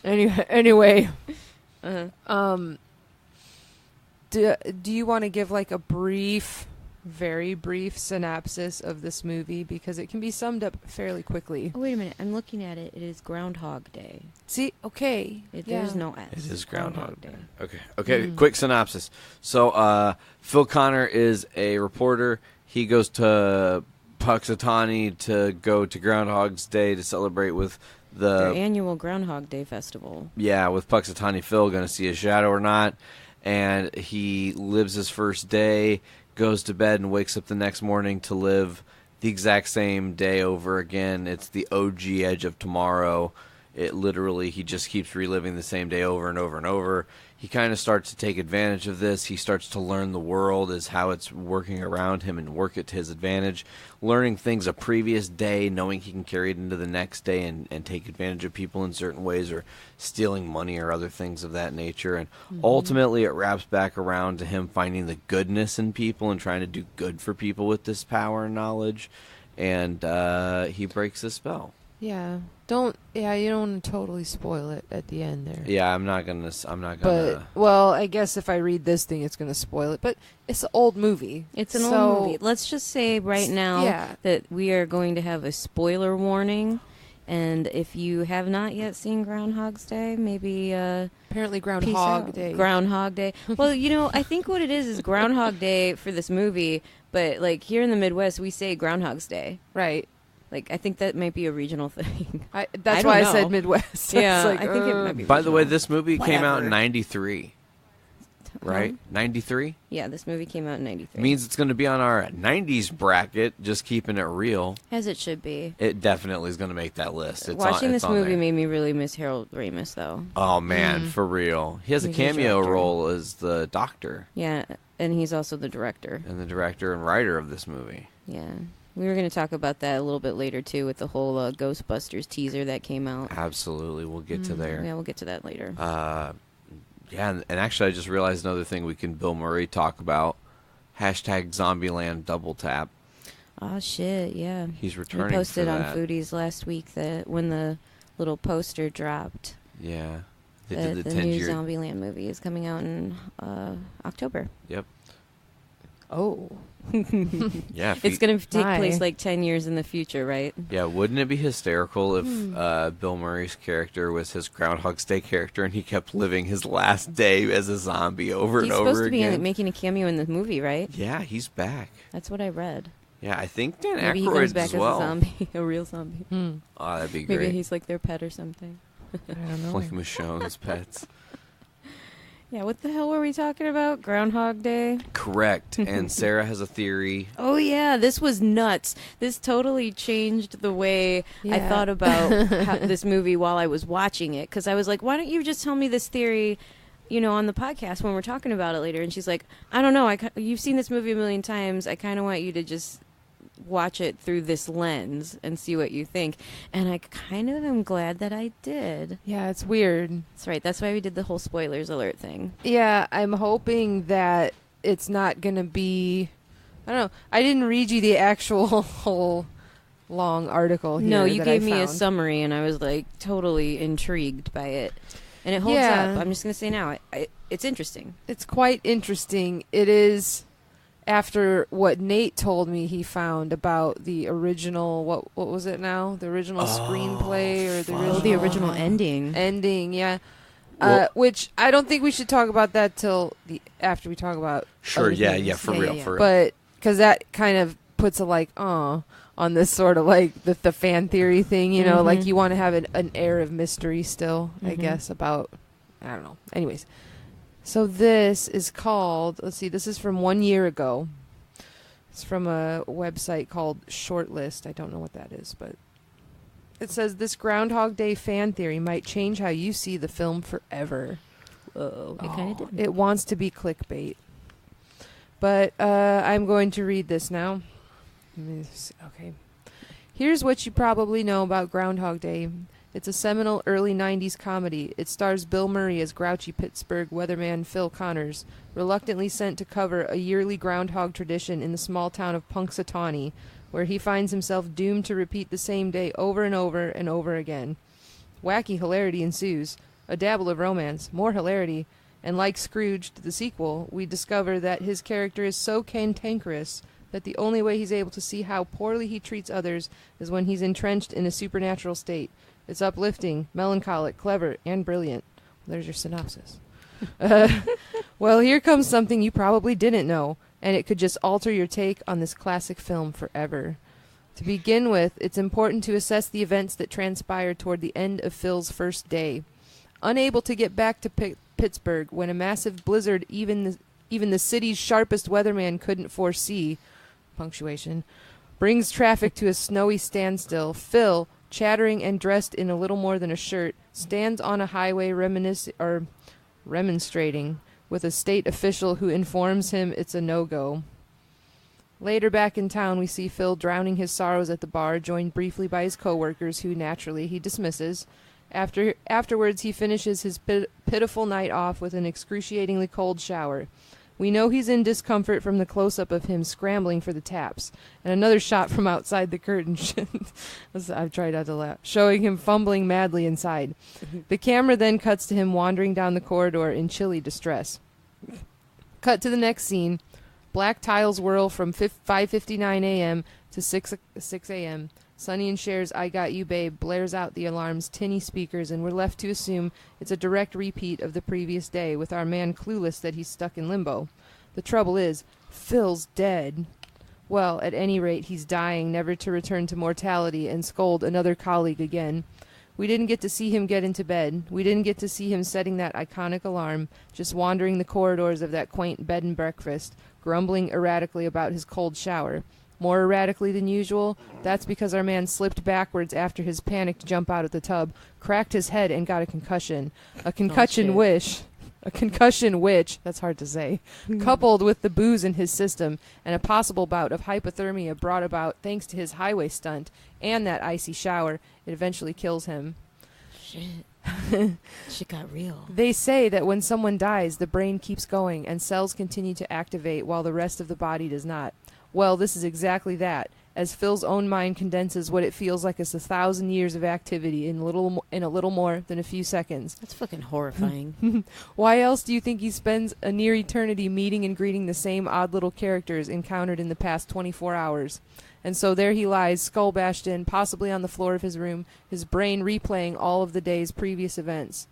Speaker 10: Anyway. Do you want to give like a very brief synopsis of this movie, because it can be summed up fairly quickly?
Speaker 11: Oh, wait a minute. I'm looking at it. It is Groundhog Day.
Speaker 10: See, okay.
Speaker 11: There's no S.
Speaker 1: It is Groundhog
Speaker 11: Day.
Speaker 1: Okay, quick synopsis. So, Phil Connor is a reporter. He goes to Puxsutawney to go to Groundhog's Day to celebrate with
Speaker 11: Their annual Groundhog Day festival.
Speaker 1: Yeah, with Puxsutawney Phil, going to see a shadow or not. And he lives his first day, goes to bed, and wakes up the next morning to live the exact same day over again. It's the OG Edge of Tomorrow. It literally, he just keeps reliving the same day over and over and over. He kind of starts to take advantage of this. He starts to learn the world as how it's working around him and work it to his advantage. Learning things a previous day, knowing he can carry it into the next day and take advantage of people in certain ways, or stealing money or other things of that nature. And ultimately it wraps back around to him finding the goodness in people and trying to do good for people with this power and knowledge. And he breaks the spell.
Speaker 10: Yeah. You don't want to totally spoil it at the end there.
Speaker 1: Yeah, I'm not gonna.
Speaker 10: But, well, I guess if I read this thing, it's gonna spoil it. But it's an old movie.
Speaker 11: It's an old movie. Let's just say right now that we are going to have a spoiler warning. And if you have not yet seen Groundhog's Day, maybe
Speaker 10: apparently Groundhog Day.
Speaker 11: Groundhog Day. Well, I think what it is Groundhog Day for this movie, but like here in the Midwest, we say Groundhog's Day.
Speaker 10: Right.
Speaker 11: Like, I think that might be a regional thing.
Speaker 10: That's why I said Midwest.
Speaker 11: Yeah,
Speaker 10: like,
Speaker 11: I think it might be
Speaker 1: By the way, this movie
Speaker 11: Whatever.
Speaker 1: came out in 93. Right? 93?
Speaker 11: Yeah, this movie came out in 93.
Speaker 1: Means it's going to be on our 90s bracket, just keeping it real.
Speaker 11: As it should be.
Speaker 1: It definitely is going to make that list.
Speaker 11: Watching this movie
Speaker 1: there.
Speaker 11: made me really miss Harold Ramis, though.
Speaker 1: Oh, man, for real. He has a cameo role as the doctor.
Speaker 11: Yeah, and he's also the director.
Speaker 1: And the director and writer of this movie.
Speaker 11: Yeah. We were going to talk about that a little bit later, too, with the whole Ghostbusters teaser that came out.
Speaker 1: Absolutely. We'll get to there.
Speaker 11: Yeah, we'll get to that later.
Speaker 1: Yeah, and actually I just realized another thing we can Bill Murray talk about. Hashtag Zombieland Double Tap.
Speaker 11: Oh, shit, yeah.
Speaker 1: He's returning.
Speaker 11: We posted
Speaker 1: for
Speaker 11: on
Speaker 1: that.
Speaker 11: Foodies last week that when the little poster dropped.
Speaker 1: Yeah. They
Speaker 11: The
Speaker 1: did the
Speaker 11: new
Speaker 1: 10-year.
Speaker 11: Zombieland movie is coming out in October.
Speaker 1: Yep.
Speaker 10: Oh.
Speaker 1: Yeah,
Speaker 11: It's going to take place like 10 years in the future, right?
Speaker 1: Yeah, wouldn't it be hysterical if Bill Murray's character was his Groundhog Day character and he kept living his last day as a zombie over and over again?
Speaker 11: He's supposed to be making a cameo in the movie, right?
Speaker 1: Yeah, he's back.
Speaker 11: That's what I read.
Speaker 1: Yeah, I think Dan
Speaker 11: Maybe he
Speaker 1: Aykroyd
Speaker 11: comes back
Speaker 1: as well.
Speaker 11: as a zombie, a real zombie.
Speaker 1: Oh, that'd be great.
Speaker 11: Maybe he's like their pet or something.
Speaker 10: I don't know.
Speaker 1: Like Michonne's pets.
Speaker 11: Yeah, what the hell were we talking about? Groundhog Day?
Speaker 1: Correct. And Sarah has a theory.
Speaker 11: Oh, yeah, this was nuts. This totally changed the way I thought about this movie while I was watching it. Because I was like, why don't you just tell me this theory, on the podcast when we're talking about it later? And she's like, I don't know. You've seen this movie a million times. I kind of want you to just watch it through this lens and see what you think. And I kind of am glad that I did.
Speaker 10: Yeah, it's weird.
Speaker 11: That's right. That's why we did the whole spoilers alert thing.
Speaker 10: Yeah, I'm hoping that it's not going to be... I don't know. I didn't read you the actual whole long article here.
Speaker 11: No, you
Speaker 10: that
Speaker 11: gave
Speaker 10: I
Speaker 11: me a
Speaker 10: found.
Speaker 11: summary, and I was like totally intrigued by it. And it holds up. I'm just going to say now, it's interesting.
Speaker 10: It's quite interesting. It is... After what Nate told me he found about the original, what was it now? The original screenplay or the
Speaker 11: original ending.
Speaker 10: Ending, yeah.
Speaker 1: Well,
Speaker 10: Which I don't think we should talk about that till after we talk about.
Speaker 1: Sure,
Speaker 10: other
Speaker 1: yeah,
Speaker 10: things.
Speaker 1: for real.
Speaker 10: But because that kind of puts a on this sort of like the fan theory thing, like you want to have an air of mystery still, I guess, about, I don't know. Anyways. So this is called, let's see, this is from 1 year ago. It's from a website called Shortlist. I don't know what that is, but it says this Groundhog Day fan theory might change how you see the film forever.
Speaker 11: Whoa, it kind of did.
Speaker 10: It wants to be clickbait. But I'm going to read this now. Okay. Here's what you probably know about Groundhog Day. It's a seminal early 90s comedy. It stars Bill Murray as grouchy Pittsburgh weatherman Phil Connors, reluctantly sent to cover a yearly groundhog tradition in the small town of Punxsutawney, where he finds himself doomed to repeat the same day over and over and over again. Wacky hilarity ensues, a dabble of romance, more hilarity, and like Scrooge, the sequel, we discover that his character is so cantankerous that the only way he's able to see how poorly he treats others is when he's entrenched in a supernatural state. It's uplifting, melancholic, clever, and brilliant. There's your synopsis. Well, here comes something you probably didn't know, and it could just alter your take on this classic film forever. To begin with, it's important to assess the events that transpired toward the end of Phil's first day. Unable to get back to Pittsburgh when a massive blizzard even the city's sharpest weatherman couldn't foresee, punctuation, brings traffic to a snowy standstill, Phil, chattering and dressed in a little more than a shirt, stands on a highway remonstrating with a state official who informs him it's a no-go. Later back in town, we see Phil drowning his sorrows at the bar, joined briefly by his co-workers, who naturally he dismisses. Afterwards, he finishes his pitiful night off with an excruciatingly cold shower. We know he's in discomfort from the close-up of him scrambling for the taps, and another shot from outside the curtain. I've tried not to laugh. Showing him fumbling madly inside. The camera then cuts to him wandering down the corridor in chilly distress. Cut to the next scene. Black tiles whirl from 5:59 a.m. to 6 a.m. Sonny and Cher's I Got You Babe blares out the alarm's tinny speakers, and we're left to assume it's a direct repeat of the previous day, with our man clueless that he's stuck in limbo. The trouble is, Phil's dead. Well, at any rate, he's dying, never to return to mortality and scold another colleague again. We didn't get to see him get into bed. We didn't get to see him setting that iconic alarm, just wandering the corridors of that quaint bed and breakfast, grumbling erratically about his cold shower. More erratically than usual, that's because our man slipped backwards after his panicked jump out of the tub, cracked his head, and got a concussion. A concussion which, that's hard to say, coupled with the booze in his system and a possible bout of hypothermia brought about thanks to his highway stunt and that icy shower, it eventually kills him.
Speaker 11: Shit. Shit got real.
Speaker 10: They say that when someone dies, the brain keeps going and cells continue to activate while the rest of the body does not. Well, this is exactly that, as Phil's own mind condenses what it feels like as 1,000 years of activity in a little more than a few seconds.
Speaker 11: That's fucking horrifying.
Speaker 10: Why else do you think he spends a near eternity meeting and greeting the same odd little characters encountered in the past 24 hours? And so there he lies, skull bashed in, possibly on the floor of his room, his brain replaying all of the day's previous events.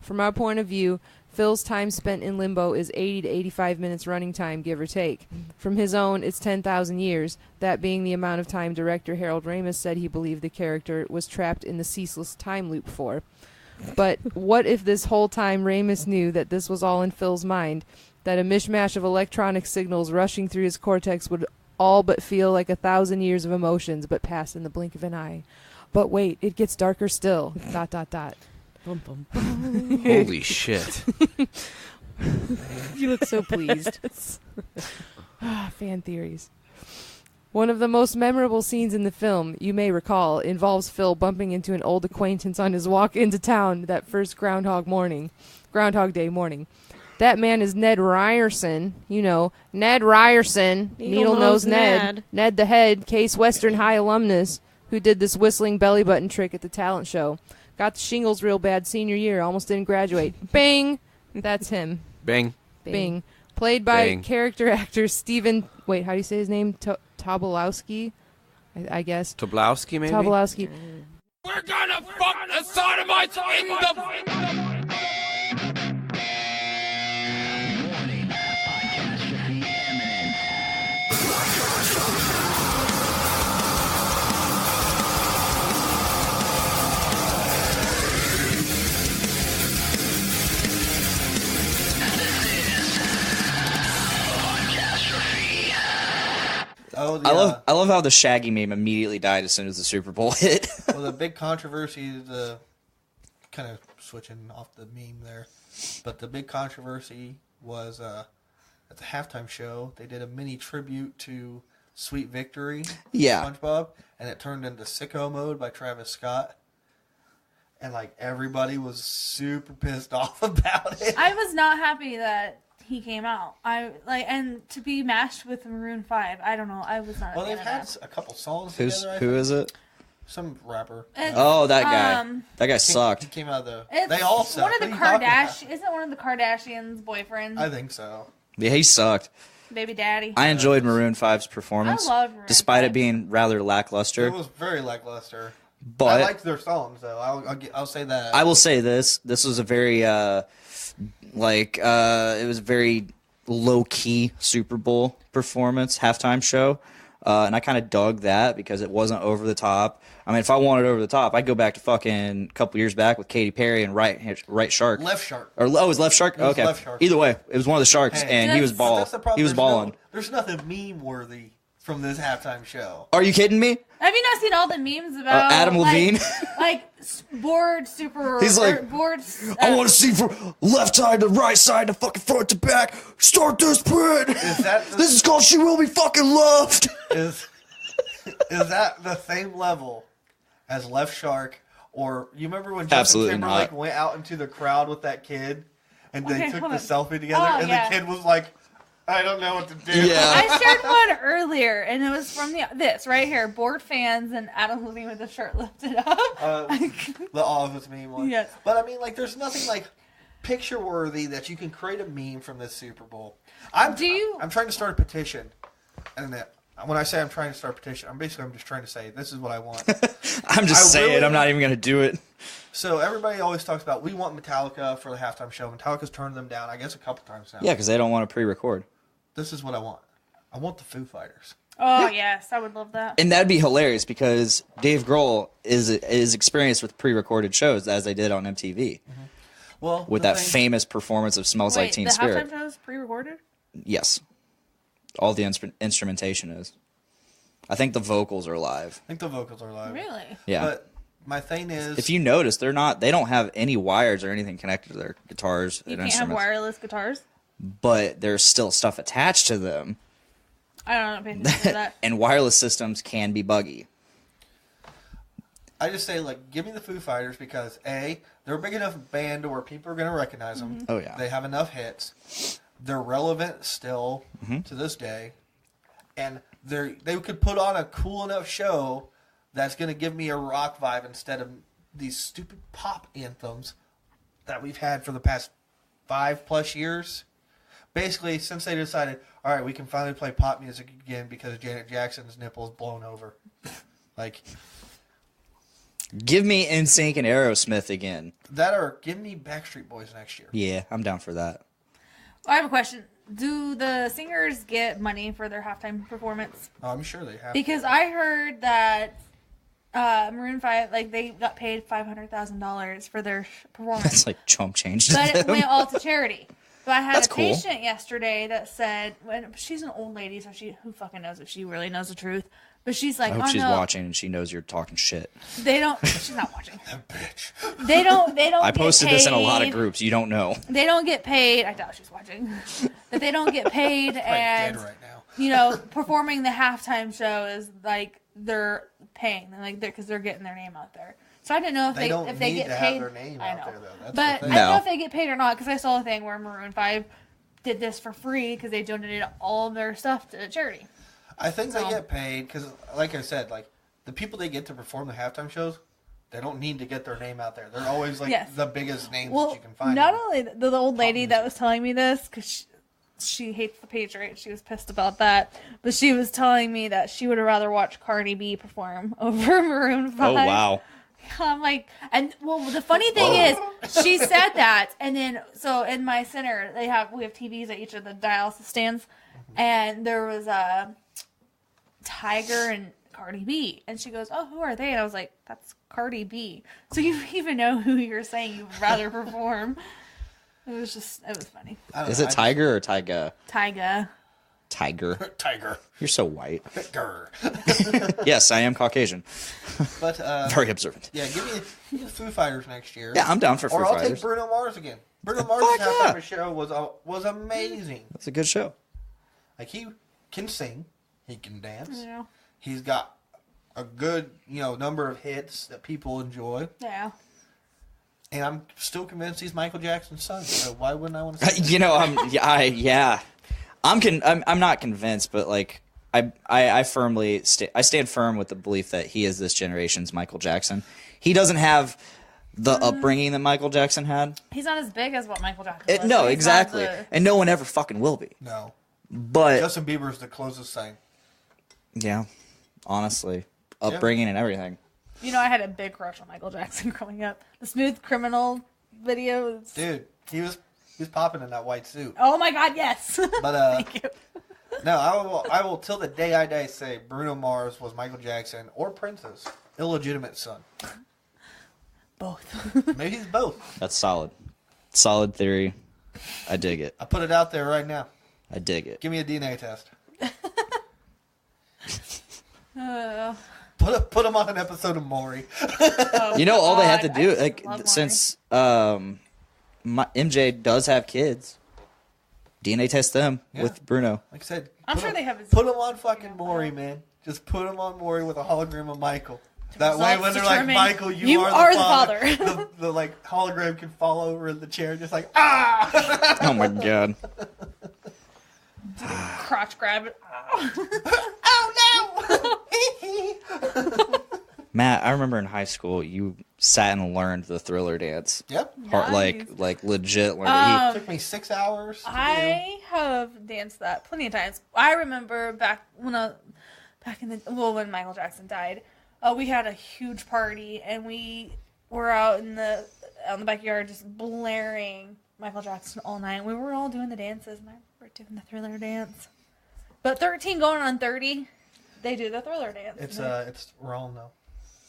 Speaker 10: From our point of view, Phil's time spent in limbo is 80 to 85 minutes running time, give or take. From his own, it's 10,000 years, that being the amount of time director Harold Ramis said he believed the character was trapped in the ceaseless time loop for. But what if this whole time Ramis knew that this was all in Phil's mind, that a mishmash of electronic signals rushing through his cortex would all but feel like 1,000 years of emotions, but pass in the blink of an eye. But wait, it gets darker still. ...
Speaker 11: Bum, bum, bum.
Speaker 1: Holy shit.
Speaker 11: You look so pleased.
Speaker 10: Fan theories. One of the most memorable scenes in the film, you may recall, involves Phil bumping into an old acquaintance on his walk into town that first Groundhog Day morning. That man is Ned Ryerson. You know, Ned Ryerson, Needle-Nose Ned. Ned the Head, Case Western High alumnus, who did this whistling belly button trick at the talent show. Got the shingles real bad senior year, almost didn't graduate. Bing! That's him.
Speaker 1: Bing.
Speaker 10: Bing. Played by
Speaker 1: Bing.
Speaker 10: character actor Steven... Wait, how do you say his name? Tobolowsky? I guess.
Speaker 1: Tobolowsky, maybe?
Speaker 10: Tobolowsky.
Speaker 5: We're gonna fuck the sodomites in the...
Speaker 12: Oh, yeah.
Speaker 13: I love how the Shaggy meme immediately died as soon as the Super Bowl hit.
Speaker 12: Well, the big controversy, kind of switching off the meme there, but the big controversy was at the halftime show, they did a mini tribute to Sweet Victory, SpongeBob, and it turned into Sicko Mode by Travis Scott. And, everybody was super pissed off about it.
Speaker 14: I was not happy that he came out. And to be matched with Maroon 5, I don't know. I was not.
Speaker 12: Well, they've had a couple songs together.
Speaker 13: Who is it?
Speaker 12: Some rapper.
Speaker 13: Oh, that guy. That guy sucked.
Speaker 12: He came out of
Speaker 14: They all suck. One of the Isn't one of the Kardashians' boyfriends?
Speaker 12: I think so.
Speaker 13: Yeah, he sucked.
Speaker 14: Baby daddy.
Speaker 13: I enjoyed Maroon 5's performance.
Speaker 14: I love Maroon
Speaker 13: despite it being rather lackluster.
Speaker 12: It was very lackluster.
Speaker 13: But
Speaker 12: I liked their songs, though. I'll say that.
Speaker 13: I will say this. This was a very, it was a very low-key Super Bowl performance, halftime show. And I kind of dug that because it wasn't over the top. I mean, if I wanted over the top, I'd go back to fucking a couple years back with Katy Perry and Right Shark.
Speaker 12: Left Shark.
Speaker 13: It was Left Shark? Okay.
Speaker 12: Left Shark.
Speaker 13: Either way, it was one of the Sharks, and he was He was balling.
Speaker 12: There's nothing meme-worthy from this halftime show.
Speaker 13: Are you kidding me?
Speaker 14: Have you not seen all the memes about
Speaker 13: Adam Levine?
Speaker 14: Bored super.
Speaker 13: He's like,
Speaker 14: bored.
Speaker 13: I want to see from left side to right side to fucking front to back. Start this print. This is called She Will Be Fucking Loved.
Speaker 12: Is that the same level as Left Shark? Or you remember when Justin Timberlake went out into the crowd with that kid and they took the selfie together and the kid was like, I don't know what to do.
Speaker 13: Yeah.
Speaker 14: I shared one earlier, and it was from this right here. Bored fans and Adam Levine with the shirt lifted up.
Speaker 12: The Office meme one.
Speaker 14: Yes.
Speaker 12: But I mean, there's nothing picture worthy that you can create a meme from this Super Bowl. I'm trying to start a petition, and when I say I'm trying to start a petition, I'm just trying to say this is what I want.
Speaker 13: I'm just saying. I'm not even going to do it.
Speaker 12: So everybody always talks about we want Metallica for the halftime show. Metallica's turned them down, I guess, a couple times now.
Speaker 13: Yeah, because they don't want to pre-record.
Speaker 12: This is what I want. I want the Foo Fighters.
Speaker 14: Oh, yes. I would love that.
Speaker 13: And that'd be hilarious because Dave Grohl is experienced with pre-recorded shows as they did on MTV.
Speaker 12: Mm-hmm. Well,
Speaker 13: with that famous performance of Smells Like Teen Spirit.
Speaker 14: The halftime show is pre-recorded?
Speaker 13: Yes. All the instrumentation is. I think the vocals are live.
Speaker 14: Really?
Speaker 13: Yeah.
Speaker 12: But my thing is,
Speaker 13: if you notice, they don't have any wires or anything connected to their guitars and instruments.
Speaker 14: You can't have wireless guitars?
Speaker 13: But there's still stuff attached to them.
Speaker 14: I don't know if that.
Speaker 13: And wireless systems can be buggy.
Speaker 12: I just say, give me the Foo Fighters because, A, they're a big enough band to where people are going to recognize them.
Speaker 13: Oh, yeah.
Speaker 12: They have enough hits. They're relevant still to this day. And they could put on a cool enough show that's going to give me a rock vibe instead of these stupid pop anthems that we've had for the past 5+ years. Basically, since they decided, all right, we can finally play pop music again because Janet Jackson's nipple's blown over. Like,
Speaker 13: give me NSYNC and Aerosmith again.
Speaker 12: That or give me Backstreet Boys next year.
Speaker 13: Yeah, I'm down for that.
Speaker 14: I have a question. Do the singers get money for their halftime performance?
Speaker 12: Oh, I'm sure they have.
Speaker 14: Because I heard that Maroon 5, like, they got paid $500,000 for their performance.
Speaker 13: That's like chump change.
Speaker 14: But it went all to charity. But I had
Speaker 13: That's
Speaker 14: a
Speaker 13: cool.
Speaker 14: patient yesterday that said, she's an old lady, so who fucking knows if she really knows the truth. But she's like,
Speaker 13: I hope she's
Speaker 14: no.
Speaker 13: watching and she knows you're talking shit.
Speaker 14: They don't. She's not watching.
Speaker 12: That bitch.
Speaker 14: They don't.
Speaker 13: I posted this in a lot of groups. You don't know.
Speaker 14: They don't get paid. I doubt she's watching. That they don't get paid, and
Speaker 12: right now.
Speaker 14: you know, performing the halftime show is like they're paying them, like because they're getting their name out there. So I didn't know if they get paid.
Speaker 12: Have their name
Speaker 14: I
Speaker 12: out
Speaker 14: know,
Speaker 12: there, though. That's
Speaker 14: but
Speaker 12: the
Speaker 14: I
Speaker 12: thing.
Speaker 14: don't know if they get paid or not because I saw a thing where Maroon 5 did this for free because they donated all of their stuff to charity.
Speaker 12: I think they get paid because, like I said, like the people they get to perform the halftime shows, they don't need to get their name out there. They're always like the biggest names that you can find.
Speaker 14: Not only the old lady that was telling me this because she hates the Patriots, she was pissed about that, but she was telling me that she would rather watch Cardi B perform over Maroon 5.
Speaker 13: Oh wow.
Speaker 14: I'm like, and well, the funny thing is, she said that, and then so in my center we have TVs at each of the dialysis stands, and there was a Tiger and Cardi B, and she goes, "Oh, who are they?" And I was like, "That's Cardi B." So you even know who you're saying you'd rather perform. It was funny.
Speaker 13: Is it Tiger or Tyga?
Speaker 14: Tyga.
Speaker 13: Tiger.
Speaker 12: Tiger.
Speaker 13: You're so white.
Speaker 12: Tiger.
Speaker 13: Yes, I am Caucasian.
Speaker 12: But
Speaker 13: very observant.
Speaker 12: Yeah, give me the Foo Fighters next year.
Speaker 13: Yeah, I'm down for Foo
Speaker 12: Fighters. Or I'll
Speaker 13: Fighters.
Speaker 12: take Bruno Mars again. Bruno Mars' halftime show was amazing.
Speaker 13: That's a good show.
Speaker 12: Like he can sing, he can dance.
Speaker 14: Yeah.
Speaker 12: He's got a good, number of hits that people enjoy.
Speaker 14: Yeah.
Speaker 12: And I'm still convinced he's Michael Jackson's son. So why wouldn't I want to see
Speaker 13: I'm not convinced, but like I firmly I stand firm with the belief that he is this generation's Michael Jackson. He doesn't have the upbringing that Michael Jackson had.
Speaker 14: He's not as big as what Michael Jackson was.
Speaker 13: No, exactly. And no one ever fucking will be.
Speaker 12: No.
Speaker 13: But
Speaker 12: Justin Bieber's the closest thing.
Speaker 13: Yeah. Honestly. Upbringing and everything.
Speaker 14: You know, I had a big crush on Michael Jackson growing up. The Smooth Criminal video.
Speaker 12: Dude, he was popping in that white suit.
Speaker 14: Oh my God, yes.
Speaker 12: But
Speaker 14: Thank you.
Speaker 12: No, I will till the day I die say Bruno Mars was Michael Jackson or Prince's illegitimate son.
Speaker 14: Both.
Speaker 12: Maybe he's both.
Speaker 13: That's solid. Solid theory. I dig it.
Speaker 12: I put it out there right now.
Speaker 13: I dig it.
Speaker 12: Give me a DNA test.
Speaker 14: Uh,
Speaker 12: Put him on an episode of Maury.
Speaker 13: All they have to do, since MJ does have kids, DNA test them with Bruno.
Speaker 12: Like I said,
Speaker 14: I'm sure they have his...
Speaker 12: Put him on fucking Maury, man. Just put him on Maury with a hologram of Michael. That way, when they're like, Michael, you are the father. the like hologram can fall over in the chair, just like
Speaker 13: Oh my God.
Speaker 14: Crotch grab it.
Speaker 12: Oh no!
Speaker 13: Matt, I remember in high school you sat and learned the Thriller dance.
Speaker 12: Yep.
Speaker 13: Like legit learned.
Speaker 12: It took me 6 hours.
Speaker 14: I have danced that plenty of times. I remember when when Michael Jackson died, we had a huge party and we were out in the backyard just blaring Michael Jackson all night. We were all doing the dances, and I remember doing the Thriller dance. But 13 going on 30, they do the Thriller dance.
Speaker 12: It's wrong though.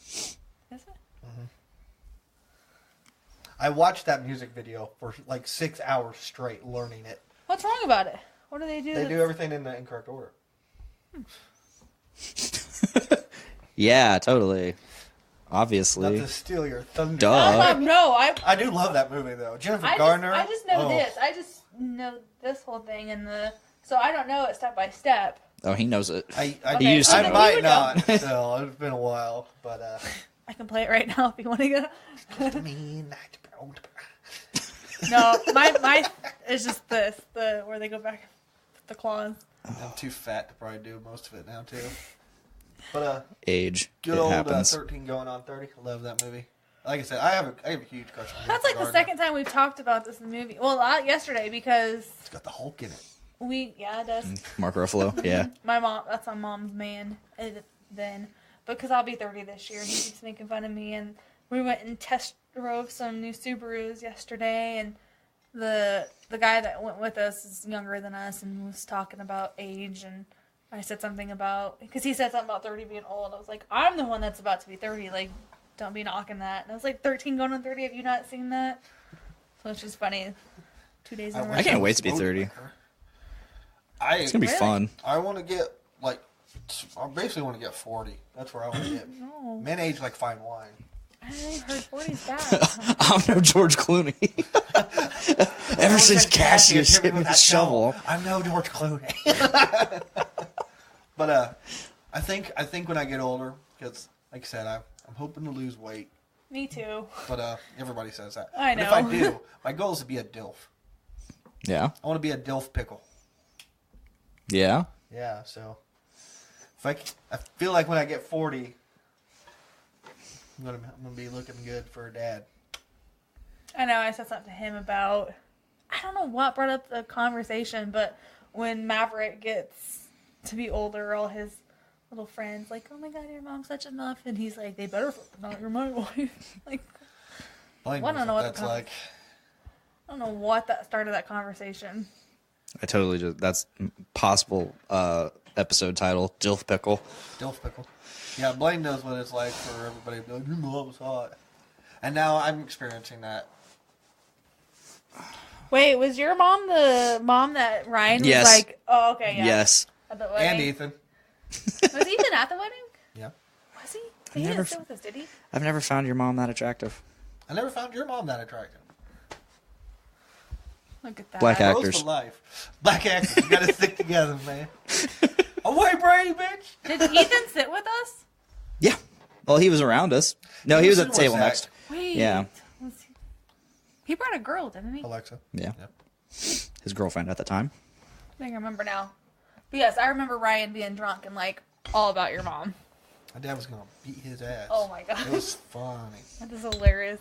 Speaker 14: Is it?
Speaker 12: Mm-hmm. I watched that music video for like 6 hours straight, learning it.
Speaker 14: What's wrong about it? What do they do?
Speaker 12: They do everything in the incorrect order.
Speaker 13: Yeah, totally. Obviously.
Speaker 12: Not to steal your thunder.
Speaker 13: Duh.
Speaker 14: No,
Speaker 12: I do love that movie though. Jennifer Garner.
Speaker 14: I just know this. I just know this whole thing so I don't know it step by step.
Speaker 13: Oh, he knows it.
Speaker 12: I
Speaker 13: used to
Speaker 12: I
Speaker 13: know
Speaker 12: might
Speaker 13: it.
Speaker 12: not. So it's been a while, but
Speaker 14: I can play it right now if you want to go. No, my it's just this where they go back with the claws.
Speaker 12: I'm too fat to probably do most of it now too. But
Speaker 13: age.
Speaker 12: good
Speaker 13: It
Speaker 12: old
Speaker 13: happens.
Speaker 12: 13 going on 30. I love that movie. Like I said, I have a huge crush on
Speaker 14: That's like the second time we've talked about this in the movie. Well, yesterday because
Speaker 12: it's got the Hulk in it.
Speaker 14: It does.
Speaker 13: Mark Ruffalo, yeah.
Speaker 14: My mom, that's my mom's man. Then, because I'll be 30 this year, and he keeps making fun of me. And we went and test drove some new Subarus yesterday, and the guy that went with us is younger than us, and was talking about age, and I said something about, because he said something about 30 being old. I was like, I'm the one that's about to be 30. Like, don't be knocking that. And I was like, 13 going on 30. Have you not seen that? So it's just funny. 2 days in a row.
Speaker 13: I can't wait to be 30. It's gonna be fun.
Speaker 12: I want to get I basically want to get 40. That's where I want to get.
Speaker 14: No.
Speaker 12: Men age like fine wine.
Speaker 14: I heard 40's bad.
Speaker 13: I'm no George Clooney. Ever since Cassius hit me with a shovel.
Speaker 12: I'm no George Clooney. But I think when I get older, because like I said, I'm hoping to lose weight.
Speaker 14: Me too.
Speaker 12: But everybody says that.
Speaker 14: I know.
Speaker 12: But if I do, my goal is to be a Dilf.
Speaker 13: Yeah.
Speaker 12: I want to be a Dilf pickle.
Speaker 13: Yeah.
Speaker 12: Yeah. So if I feel like when I get 40, I'm gonna be looking good for a dad.
Speaker 14: I know. I said something to him about, I don't know what brought up the conversation, but when Maverick gets to be older, all his little friends like, oh my god, your mom's such enough, and he's like, they better not, you're my wife. Like, I don't know what
Speaker 12: that's like.
Speaker 14: I don't know what that started that conversation.
Speaker 13: I totally just, that's possible episode title, Dilf Pickle.
Speaker 12: Dilf pickle. Yeah, Blaine knows what it's like for everybody to be like, your mom's hot. And now I'm experiencing that.
Speaker 14: Wait, was your mom the mom that Ryan was like, oh, okay, yeah.
Speaker 13: Yes.
Speaker 14: At the wedding?
Speaker 12: And Ethan.
Speaker 14: Was Ethan at the wedding?
Speaker 12: Yeah.
Speaker 14: Was he? He didn't sit with us, did he?
Speaker 13: I've never found your mom that attractive.
Speaker 12: I never found your mom that attractive.
Speaker 14: Look at that.
Speaker 13: Black
Speaker 12: Bros
Speaker 13: actors.
Speaker 12: for life. Black actors. You gotta stick together, man. Away, Brady, bitch.
Speaker 14: Did Ethan sit with us?
Speaker 13: Yeah. Well, he was around us. No, he was at the table
Speaker 12: What's that?
Speaker 13: next.
Speaker 14: Wait.
Speaker 13: Yeah.
Speaker 14: He brought a girl, didn't he?
Speaker 12: Alexa.
Speaker 13: Yeah.
Speaker 12: Yep.
Speaker 13: His girlfriend at the time.
Speaker 14: I think I remember now. But yes, I remember Ryan being drunk and like all about your mom.
Speaker 12: My dad was gonna beat his ass.
Speaker 14: Oh my god.
Speaker 12: It was funny.
Speaker 14: That is hilarious.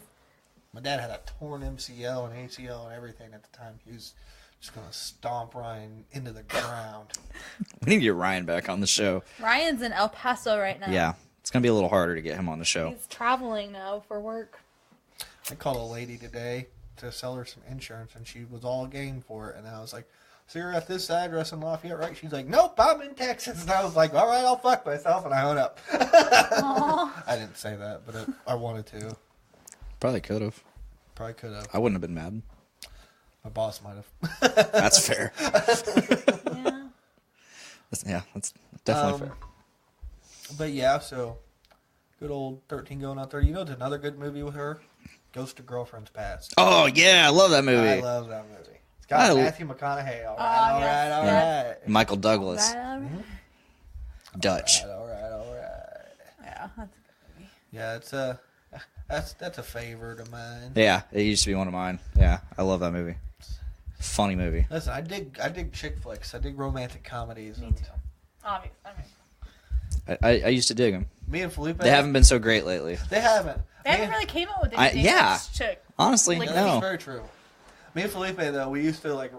Speaker 12: My dad had a torn MCL and ACL and everything at the time. He was just gonna stomp Ryan into the ground.
Speaker 13: We need to get Ryan back on the show.
Speaker 14: Ryan's in El Paso right now.
Speaker 13: Yeah. It's going to be a little harder to get him on the show.
Speaker 14: He's traveling now for work.
Speaker 12: I called a lady today to sell her some insurance, and she was all game for it. And I was like, so you're at this address in Lafayette, right? She's like, nope, I'm in Texas. And I was like, all right, I'll fuck myself. And I hung up. I didn't say that, but I wanted to.
Speaker 13: Probably could have.
Speaker 12: Probably could have.
Speaker 13: I wouldn't have been mad.
Speaker 12: My boss might have.
Speaker 13: That's fair.
Speaker 14: Yeah.
Speaker 13: That's definitely fair.
Speaker 12: But yeah, so good old 13 going on 30. You know, it's another good movie with her. Ghost of Girlfriend's Past.
Speaker 13: Oh yeah, I love that movie.
Speaker 12: I love that movie. It's got Matthew McConaughey. All right.
Speaker 13: Michael Douglas. Dutch.
Speaker 12: All right.
Speaker 14: Yeah, that's a good movie.
Speaker 12: Yeah, it's that's a favorite of mine.
Speaker 13: Yeah, it used to be one of mine. Yeah, I love that movie. Funny movie.
Speaker 12: Listen, I dig chick flicks. I dig romantic comedies.
Speaker 14: Me too. Obviously, I mean.
Speaker 13: I used to dig them.
Speaker 12: Me and Felipe.
Speaker 13: They haven't been so great lately.
Speaker 12: They haven't.
Speaker 14: They haven't really came out with anything.
Speaker 13: Yeah.
Speaker 14: Chick.
Speaker 13: Honestly,
Speaker 14: Like,
Speaker 13: no.
Speaker 12: That's very true. Me and Felipe, though, we used to, like,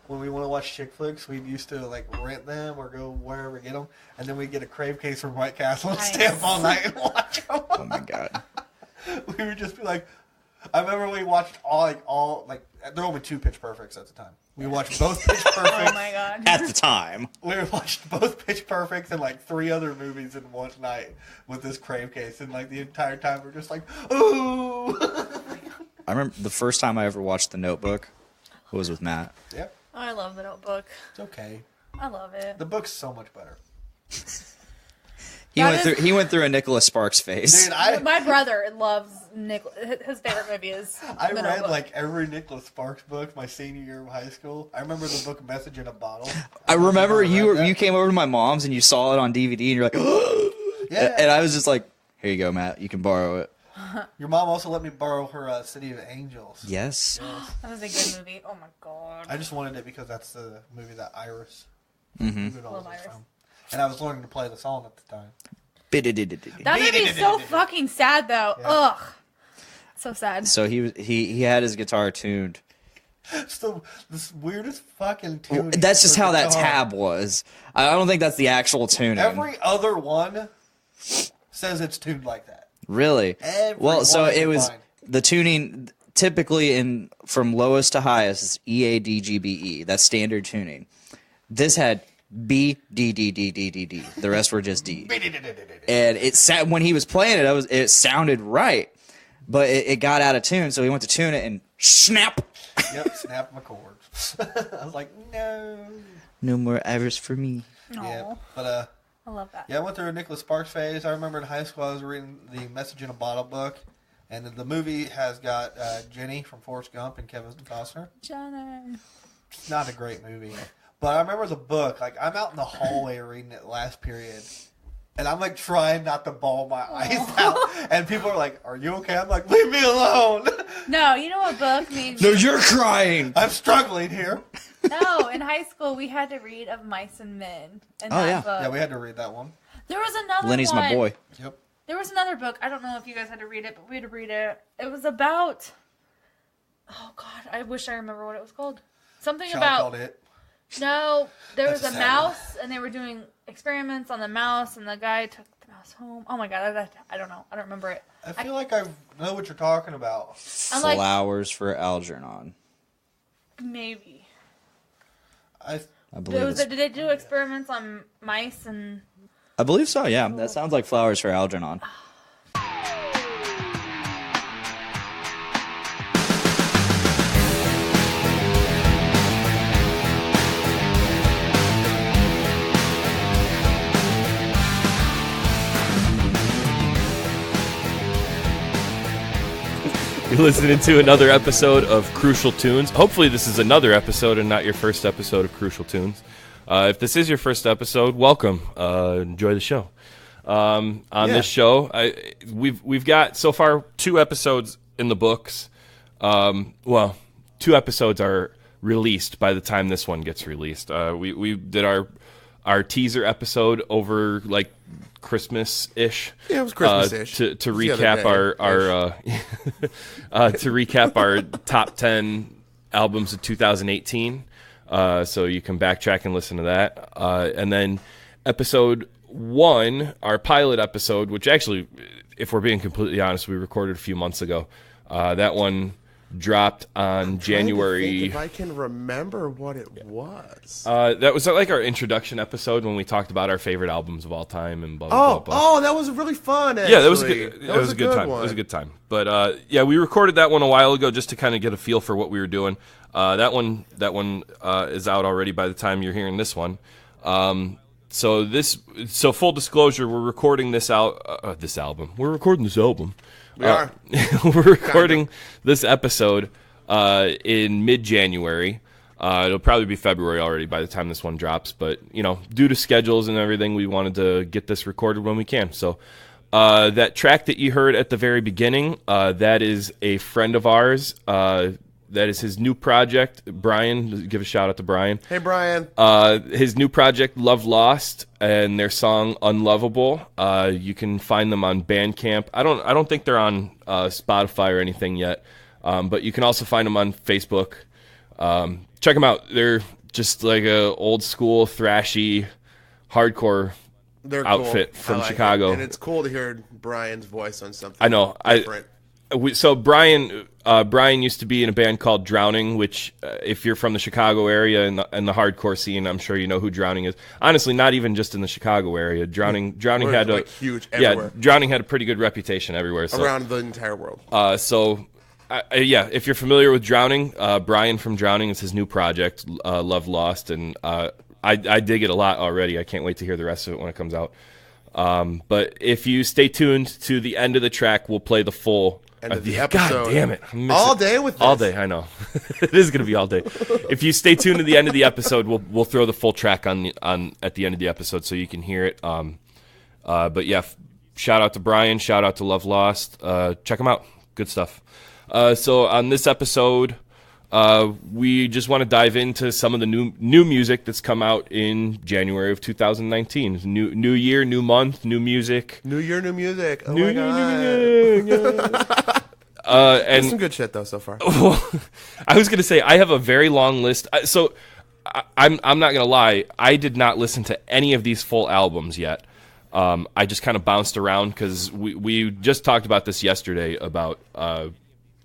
Speaker 12: when we want to watch chick flicks, we used to, like, rent them or go wherever, get them, and then we'd get a crave case from White Castle and stay up all night and watch them.
Speaker 13: Oh, my God.
Speaker 12: We would just be like, I remember we watched all, there were only 2 Pitch Perfects at the time. We watched both Pitch Perfects.
Speaker 14: Oh, my God.
Speaker 13: At the time.
Speaker 12: We watched both Pitch Perfects and, like, 3 other movies in one night with this crave case, and, like, the entire time we're just like, ooh!
Speaker 13: I remember the first time I ever watched The Notebook was with Matt.
Speaker 12: Yep.
Speaker 14: I love The Notebook.
Speaker 12: It's okay.
Speaker 14: I love it.
Speaker 12: The book's so much better.
Speaker 13: He went through a Nicholas Sparks phase.
Speaker 12: Dude,
Speaker 14: my brother loves his favorite movie is
Speaker 12: I
Speaker 14: The
Speaker 12: read
Speaker 14: Notebook.
Speaker 12: like every Nicholas Sparks book my senior year of high school. I remember the book Message in a Bottle.
Speaker 13: I remember you came over to my mom's and you saw it on DVD and you're like,
Speaker 12: Yeah.
Speaker 13: And I was just like, here you go, Matt. You can borrow it.
Speaker 12: Your mom also let me borrow her City of Angels.
Speaker 13: Yes.
Speaker 14: That was a good movie. Oh my god.
Speaker 12: I just wanted it because that's the movie that Iris Mm-hmm. And I was learning to play the song at the time.
Speaker 14: That made me so fucking sad, though. Yeah. Ugh. So sad.
Speaker 13: So he had his guitar tuned.
Speaker 12: It's this weirdest fucking tune.
Speaker 13: That's just how that tab was. I don't think that's the actual tuning.
Speaker 12: Every other one says it's tuned like that.
Speaker 13: Really? So it was the tuning typically from lowest to highest is E A D G B E. That's standard tuning. This had B D D D D D D. The rest were just D. And when he was playing it, it sounded right, but it got out of tune. So he went to tune it and snap.
Speaker 12: Yep, snap my chords. I was like,
Speaker 13: no more Iris for me.
Speaker 12: Yeah, but
Speaker 14: I love that.
Speaker 12: Yeah, I went through a Nicholas Sparks phase. I remember in high school I was reading the Message in a Bottle book, and the movie has got Jenny from Forrest Gump and Kevin Costner.
Speaker 14: Jenny.
Speaker 12: It's not a great movie, but I remember the book. Like, I'm out in the hallway reading it last period, and I'm like trying not to bawl my eyes out, and people are like, "Are you okay?" I'm like, "Leave me alone."
Speaker 14: No, you know what book made
Speaker 13: No, you're crying.
Speaker 12: I'm struggling here.
Speaker 14: No, in high school we had to read Of Mice and Men. And
Speaker 12: Book.
Speaker 14: Yeah,
Speaker 12: we had to read that one.
Speaker 14: There was another
Speaker 13: Lenny's
Speaker 14: one.
Speaker 13: my boy.
Speaker 12: Yep.
Speaker 14: There was another book. I don't know if you guys had to read it, but we had to read it. It was about. Oh God, I wish I remember what it was called. Something
Speaker 12: Child
Speaker 14: about.
Speaker 12: Called It.
Speaker 14: No, there was
Speaker 12: That's
Speaker 14: a
Speaker 12: a sad
Speaker 14: mouse, and they were doing experiments on the mouse, and the guy took the mouse home. Oh my God, I don't know. I don't remember it.
Speaker 12: I feel like I know what you're talking about.
Speaker 13: Flowers for Algernon.
Speaker 14: Maybe.
Speaker 13: I believe
Speaker 14: Did they do experiments on mice and?
Speaker 13: I believe so. Yeah, that sounds like Flowers for Algernon.
Speaker 1: You're listening to another episode of Crucial Tunes. Hopefully this is another episode and not your first episode of Crucial Tunes. If this is your first episode, welcome. Enjoy the show. This show, we've got so far 2 episodes in the books. 2 episodes are released by the time this one gets released. We did our teaser episode over like Christmas-ish.
Speaker 15: Yeah, it was Christmas-ish.
Speaker 1: To recap to recap our top 10 albums of 2018. So you can backtrack and listen to that. And then episode 1, our pilot episode, which actually, if we're being completely honest, we recorded a few months ago. That one dropped on January.
Speaker 15: If I can remember what it was.
Speaker 1: That was like our introduction episode when we talked about our favorite albums of all time and blah blah blah.
Speaker 15: Oh, that was really fun. Actually.
Speaker 1: Yeah, that was a good. That was a good time. It was a good time. But we recorded that one a while ago just to kind of get a feel for what we were doing. That one is out already by the time you're hearing this one. So full disclosure, we're recording this album. We're recording this album.
Speaker 15: We are.
Speaker 1: We're recording this episode in mid-January. It'll probably be February already by the time this one drops. But, due to schedules and everything, we wanted to get this recorded when we can. So that track that you heard at the very beginning, that is a friend of ours. That is his new project. Brian, give a shout out to Brian.
Speaker 15: Hey, Brian.
Speaker 1: His new project, Love Lost, and their song Unlovable. You can find them on Bandcamp. I don't think they're on Spotify or anything yet, but you can also find them on Facebook. Check them out. They're just like a old school thrashy, hardcore outfit from Chicago,
Speaker 15: and it's cool to hear Brian's voice on something.
Speaker 1: I know.
Speaker 15: Different.
Speaker 1: So Brian used to be in a band called Drowning, which if you're from the Chicago area and the hardcore scene, I'm sure you know who Drowning is. Honestly, not even just in the Chicago area. Drowning had
Speaker 15: huge everywhere.
Speaker 1: Yeah, Drowning had a pretty good reputation everywhere. So,
Speaker 15: around the entire world.
Speaker 1: If you're familiar with Drowning, Brian from Drowning is his new project, Love Lost, and I dig it a lot already. I can't wait to hear the rest of it when it comes out. But if you stay tuned to the end of the track, we'll play the full
Speaker 15: end of the episode.
Speaker 1: God damn it.
Speaker 15: All day with this.
Speaker 1: All day, I know. It is going to be all day. If you stay tuned to the end of the episode, we'll throw the full track on at the end of the episode so you can hear it. But yeah, shout out to Brian, shout out to Love Lost. Check them out. Good stuff. So on this episode,
Speaker 16: we just want to dive into some of the new music that's come out in January of 2019. New year, new month, new music.
Speaker 17: New year, new music. Oh
Speaker 16: new
Speaker 17: my
Speaker 16: year,
Speaker 17: God.
Speaker 16: new music. And
Speaker 17: some good shit though so far.
Speaker 16: I was gonna say I have a very long list. So I'm not gonna lie. I did not listen to any of these full albums yet. I just kind of bounced around because we just talked about this yesterday about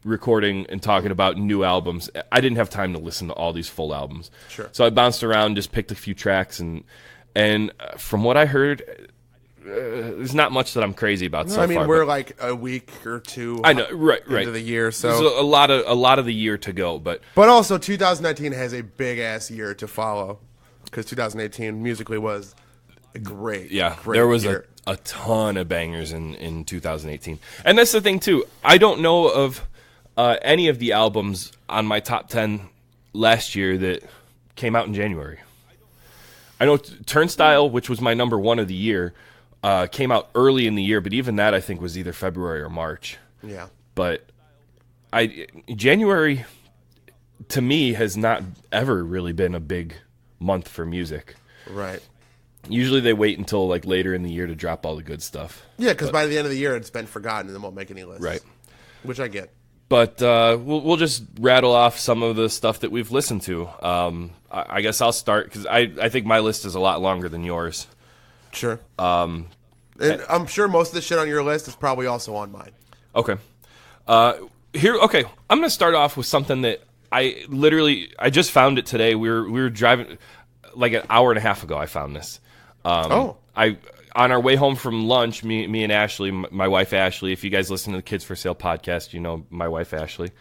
Speaker 16: recording and talking about new albums. I didn't have time to listen to all these full albums.
Speaker 17: Sure.
Speaker 16: So I bounced around, just picked a few tracks, and from what I heard, there's not much that I'm crazy about so far.
Speaker 17: I mean, we're like a week or two.
Speaker 16: I know, right,
Speaker 17: into the year, so
Speaker 16: there's a lot of the year to go. But
Speaker 17: also 2019 has a big ass year to follow because 2018 musically was great.
Speaker 16: Yeah,
Speaker 17: great
Speaker 16: there was
Speaker 17: year.
Speaker 16: a ton of bangers in 2018, and that's the thing too. I don't know of any of the albums on my top 10 last year that came out in January. I know Turnstile, which was my number one of the year, came out early in the year, but even that I think was either February or March.
Speaker 17: Yeah.
Speaker 16: But January to me has not ever really been a big month for music.
Speaker 17: Right.
Speaker 16: Usually they wait until like later in the year to drop all the good stuff.
Speaker 17: Yeah, because by the end of the year it's been forgotten and it won't make any lists.
Speaker 16: Right.
Speaker 17: Which I get.
Speaker 16: But we'll just rattle off some of the stuff that we've listened to. I guess I'll start because I think my list is a lot longer than yours.
Speaker 17: Sure. And I'm sure most of the shit on your list is probably also on mine.
Speaker 16: Okay. Okay. I'm going to start off with something that I just found it today. We were driving like an hour and a half ago. I found this. On our way home from lunch, me and Ashley, my wife Ashley. If you guys listen to the Kids for Sale podcast, you know my wife Ashley.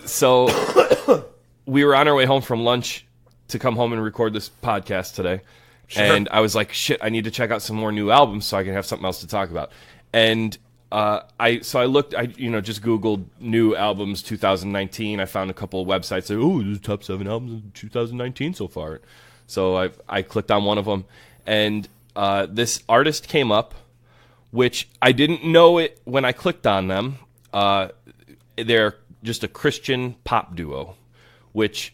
Speaker 16: So we were on our way home from lunch to come home and record this podcast today. Sure. And I was like, shit, I need to check out some more new albums so I can have something else to talk about. And I looked, just Googled new albums 2019. I found a couple of websites that, the top 7 albums of 2019 so far. So I clicked on one of them, and this artist came up, which I didn't know it when I clicked on them. They're just a Christian pop duo, which...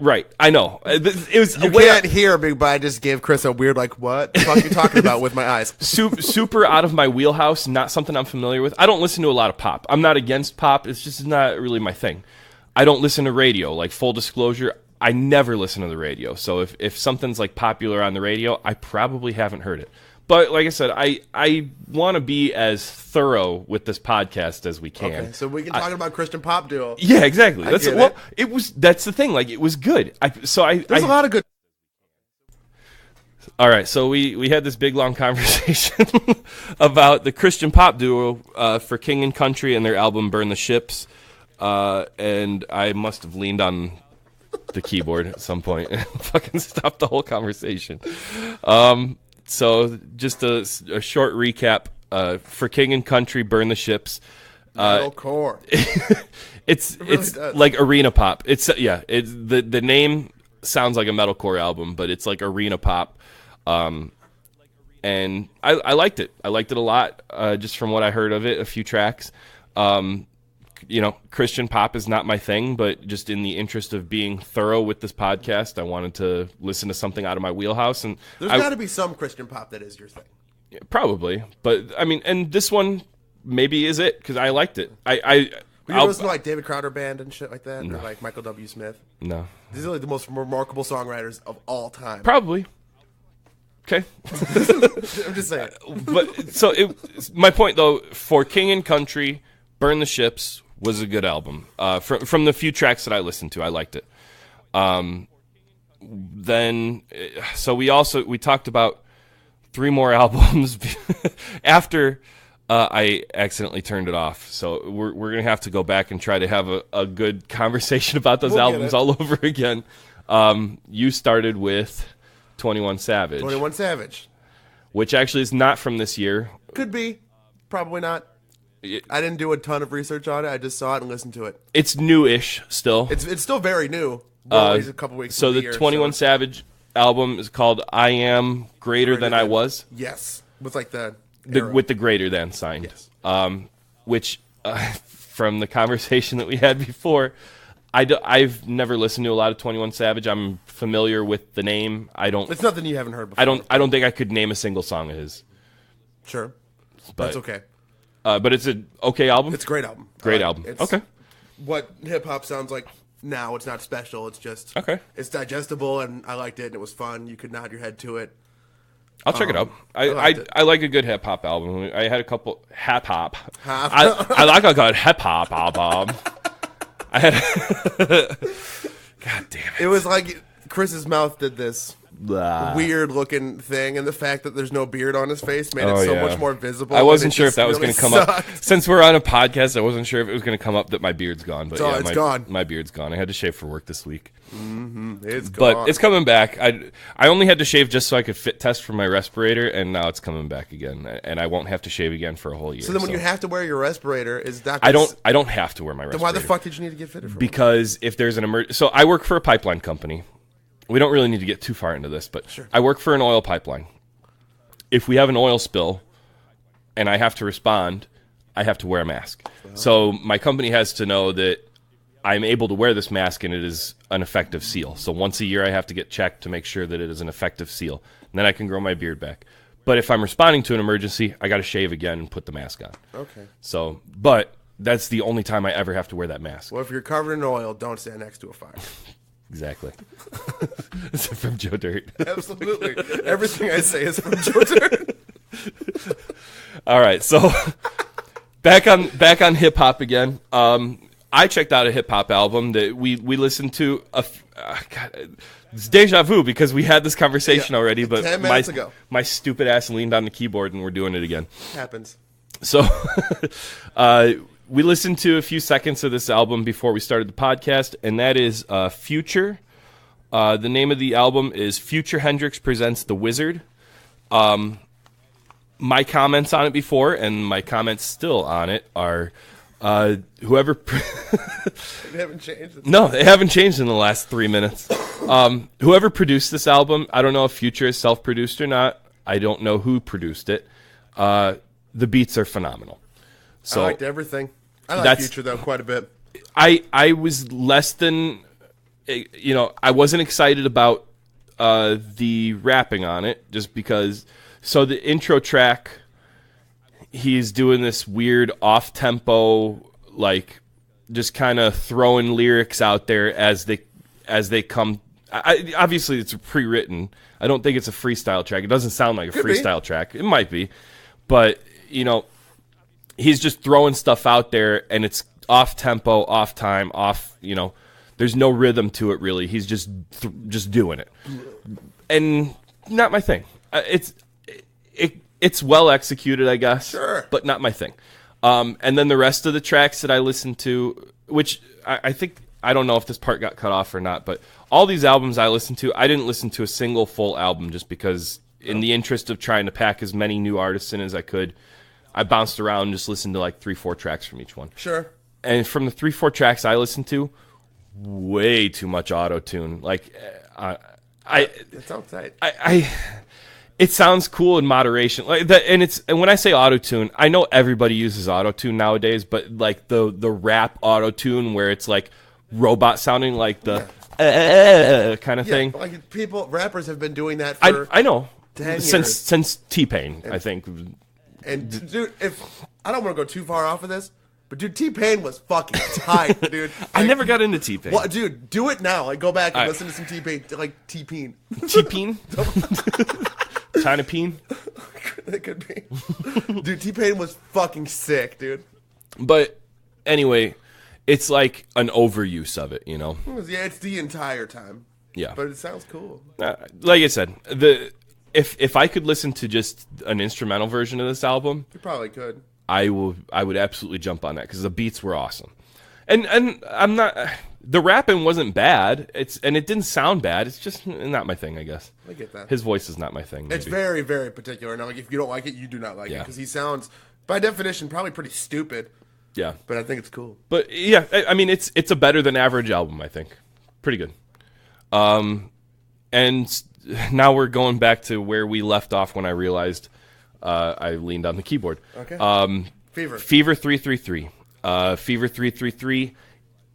Speaker 16: right, I know. It was
Speaker 17: you can't hear me, but I just gave Chris a weird, like, what the fuck are you talking about with my eyes?
Speaker 16: Super out of my wheelhouse, not something I'm familiar with. I don't listen to a lot of pop. I'm not against pop. It's just not really my thing. I don't listen to radio. Like, full disclosure, I never listen to the radio. So if something's, like, popular on the radio, I probably haven't heard it. But like I said, I want to be as thorough with this podcast as we can.
Speaker 17: Okay, so we can talk about Christian pop duo.
Speaker 16: Yeah, exactly. That's the thing. Like, it was good. There's
Speaker 17: a lot of good.
Speaker 16: All right, so we had this big long conversation about the Christian pop duo for King and Country and their album "Burn the Ships," and I must have leaned on the keyboard at some point and fucking stopped the whole conversation. So just a short recap for King and Country, "Burn the Ships."
Speaker 17: Metalcore.
Speaker 16: It's like arena pop. The name sounds like a metalcore album, but it's like arena pop. And I liked it. I liked it a lot. Just from what I heard of it, a few tracks. Christian pop is not my thing, but just in the interest of being thorough with this podcast, I wanted to listen to something out of my wheelhouse. And
Speaker 17: there's got to be some Christian pop that is your thing.
Speaker 16: Yeah, probably, but I mean, and this one maybe is it because I liked it.
Speaker 17: You listen to like David Crowder Band and shit like that,
Speaker 16: no.
Speaker 17: or like Michael W. Smith?
Speaker 16: No.
Speaker 17: These are like the most remarkable songwriters of all time.
Speaker 16: Probably. Okay.
Speaker 17: I'm just saying.
Speaker 16: But so my point though, for King and Country, "Burn the Ships" was a good album. From the few tracks that I listened to, I liked it. We talked about 3 more albums after I accidentally turned it off. So we're gonna have to go back and try to have a good conversation about those albums all over again. You started with 21 Savage.
Speaker 17: 21 Savage,
Speaker 16: which actually is not from this year.
Speaker 17: Could be, probably not. I didn't do a ton of research on it. I just saw it and listened to it.
Speaker 16: It's new-ish still.
Speaker 17: It's still very new. He's a couple weeks.
Speaker 16: So the 21 Savage album is called "I Am Greater Than I Was."
Speaker 17: Yes, with like with
Speaker 16: the greater than sign.
Speaker 17: Yes.
Speaker 16: Which from the conversation that we had before, I've never listened to a lot of 21 Savage. I'm familiar with the name.
Speaker 17: It's nothing you haven't heard before.
Speaker 16: I don't think I could name a single song of his.
Speaker 17: Sure.
Speaker 16: But,
Speaker 17: that's okay.
Speaker 16: But it's an okay album?
Speaker 17: It's a great album.
Speaker 16: Great album.
Speaker 17: It's
Speaker 16: okay.
Speaker 17: What hip-hop sounds like now. It's not special. It's just...
Speaker 16: Okay.
Speaker 17: It's digestible, and I liked it, and it was fun. You could nod your head to it.
Speaker 16: I'll check it out. I like a good hip-hop album. I had a couple... Hip-hop. I like a good hip-hop album. I had... God damn it.
Speaker 17: It was like Chris's mouth did this weird-looking thing, and the fact that there's no beard on his face made it so much more visible.
Speaker 16: I wasn't sure if that was
Speaker 17: really
Speaker 16: going to come up. Since we're on a podcast, I wasn't sure if it was going to come up that my beard's gone. But
Speaker 17: it's gone.
Speaker 16: My beard's gone. I had to shave for work this week.
Speaker 17: It's gone.
Speaker 16: But it's coming back. I only had to shave just so I could fit test for my respirator, and now it's coming back again. And I won't have to shave again for a whole year.
Speaker 17: So then when you have to wear your respirator, is that...
Speaker 16: I don't have to wear my respirator.
Speaker 17: Then why the fuck did you need to get fitted for?
Speaker 16: Because if there's an emergency... So I work for a pipeline company. We don't really need to get too far into this, but sure. I work for an oil pipeline. If we have an oil spill and I have to respond, I have to wear a mask. Wow. So my company has to know that I'm able to wear this mask and it is an effective seal. So once a year I have to get checked to make sure that it is an effective seal. And then I can grow my beard back. But if I'm responding to an emergency, I got to shave again and put the mask on.
Speaker 17: Okay.
Speaker 16: So, but that's the only time I ever have to wear that mask.
Speaker 17: Well, if you're covered in oil, don't stand next to a fire.
Speaker 16: Exactly. Is it from Joe Dirt?
Speaker 17: Absolutely. Everything I say is from Joe Dirt.
Speaker 16: All right, so back on hip hop again. I checked out a hip hop album that we listened to. God, it's deja vu because we had this conversation already, but
Speaker 17: 10 minutes ago.
Speaker 16: My stupid ass leaned on the keyboard and we're doing it again.
Speaker 17: Happens.
Speaker 16: So we listened to a few seconds of this album before we started the podcast, and that is Future. The name of the album is Future Hendrix Presents The Wizard. My comments on it before, and my comments still on it, are whoever...
Speaker 17: They haven't changed.
Speaker 16: No, they haven't changed in the last 3 minutes. Whoever produced this album, I don't know if Future is self-produced or not. I don't know who produced it. The beats are phenomenal. So
Speaker 17: I liked everything. I like Future, though, quite a bit.
Speaker 16: I was less than... I wasn't excited about the rapping on it, just because... So the intro track, he's doing this weird off-tempo, like, just kind of throwing lyrics out there as they come. Obviously, it's pre-written. I don't think it's a freestyle track. It doesn't sound like a freestyle track. It might be. But, he's just throwing stuff out there, and it's off-tempo, off-time, there's no rhythm to it, really. He's just doing it. And not my thing. It's well executed, I guess.
Speaker 17: Sure.
Speaker 16: But not my thing. And then the rest of the tracks that I listened to, which I think, I don't know if this part got cut off or not, but all these albums I listened to, I didn't listen to a single full album just because in the interest of trying to pack as many new artists in as I could, I bounced around and just listened to like 3-4 tracks from each one.
Speaker 17: Sure.
Speaker 16: And from the 3-4 tracks I listened to, way too much auto-tune. Like,
Speaker 17: it sounds tight.
Speaker 16: It sounds cool in moderation, like that, and when I say auto-tune, I know everybody uses auto-tune nowadays, but like the rap auto-tune where it's like robot sounding, like the kind of thing.
Speaker 17: Like rappers have been doing that for
Speaker 16: I know
Speaker 17: 10 years.
Speaker 16: since T-Pain, I think.
Speaker 17: And dude, if I don't want to go too far off of this, but dude, T-Pain was fucking tight, dude. Like,
Speaker 16: I never got into T-Pain.
Speaker 17: Well, dude, do it now. Like, go back and listen to some T-Pain, like T-Pain.
Speaker 16: T-Pain? China Peen?
Speaker 17: It could be. Dude, T-Pain was fucking sick, dude.
Speaker 16: But anyway, it's like an overuse of it,
Speaker 17: Yeah, it's the entire time.
Speaker 16: Yeah.
Speaker 17: But it sounds cool.
Speaker 16: Like I said, if I could listen to just an instrumental version of this album,
Speaker 17: You probably could.
Speaker 16: I would absolutely jump on that because the beats were awesome. And I'm not... The rapping wasn't bad. It didn't sound bad. It's just not my thing, I guess.
Speaker 17: I get that.
Speaker 16: His voice is not my thing.
Speaker 17: It's very, very particular. Now, like, if you don't like it, you do not like it because he sounds, by definition, probably pretty stupid.
Speaker 16: Yeah,
Speaker 17: but I think it's cool.
Speaker 16: But yeah, I mean, it's a better than average album. I think pretty good. And now we're going back to where we left off when I realized I leaned on the keyboard.
Speaker 17: Okay.
Speaker 16: Fever 333. Fever 333,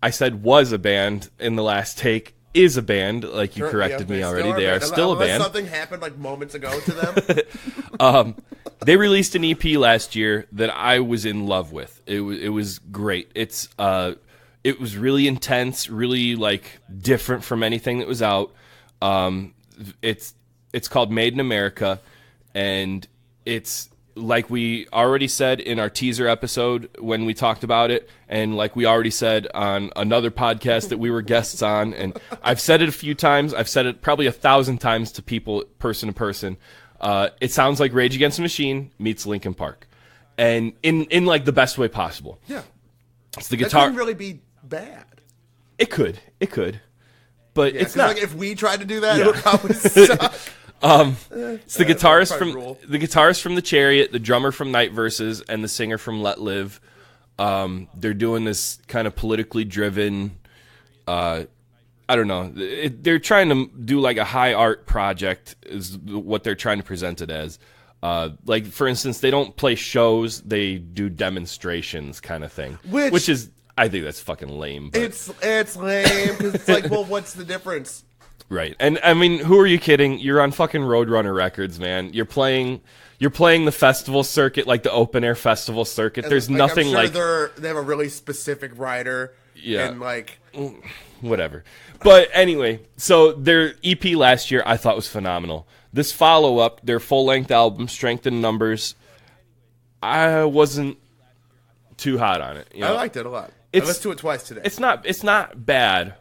Speaker 16: I said was a band in the last take, is a band, like you corrected me already. They are still a band.
Speaker 17: Something happened like moments ago to them.
Speaker 16: They released an EP last year that I was in love with. It was great. It was really intense, really like different from anything that was out. It's called Made in America, and it's like we already said in our teaser episode when we talked about it, and like we already said on another podcast that we were guests on, and I've said it a few times. I've said it probably 1,000 times to people, person to person. It sounds like Rage Against the Machine meets Linkin Park, and in like the best way possible.
Speaker 17: Yeah,
Speaker 16: it's the guitar.
Speaker 17: That couldn't really be bad.
Speaker 16: It could, but it's not.
Speaker 17: Like if we tried to do that, it would probably suck.
Speaker 16: It's the guitarist from the Chariot, the drummer from Night Verses, and the singer from Let Live. They're doing this kind of politically driven. I don't know. They're trying to do like a high art project is what they're trying to present it as. Like for instance, they don't play shows; they do demonstrations, kind of thing. Which is, I think that's fucking lame. But.
Speaker 17: It's lame because it's like, well, what's the difference?
Speaker 16: Right. And I mean, who are you kidding? You're on fucking Roadrunner Records, man. You're playing the festival circuit, like the open air festival circuit. There's nothing
Speaker 17: I'm
Speaker 16: like
Speaker 17: they have a really specific rider.
Speaker 16: Yeah.
Speaker 17: And like
Speaker 16: whatever. But anyway, so their EP last year I thought was phenomenal. This follow-up, their full-length album, Strength in Numbers, I wasn't too hot on it. You know?
Speaker 17: I liked it a lot. I listened to it twice today.
Speaker 16: It's not bad.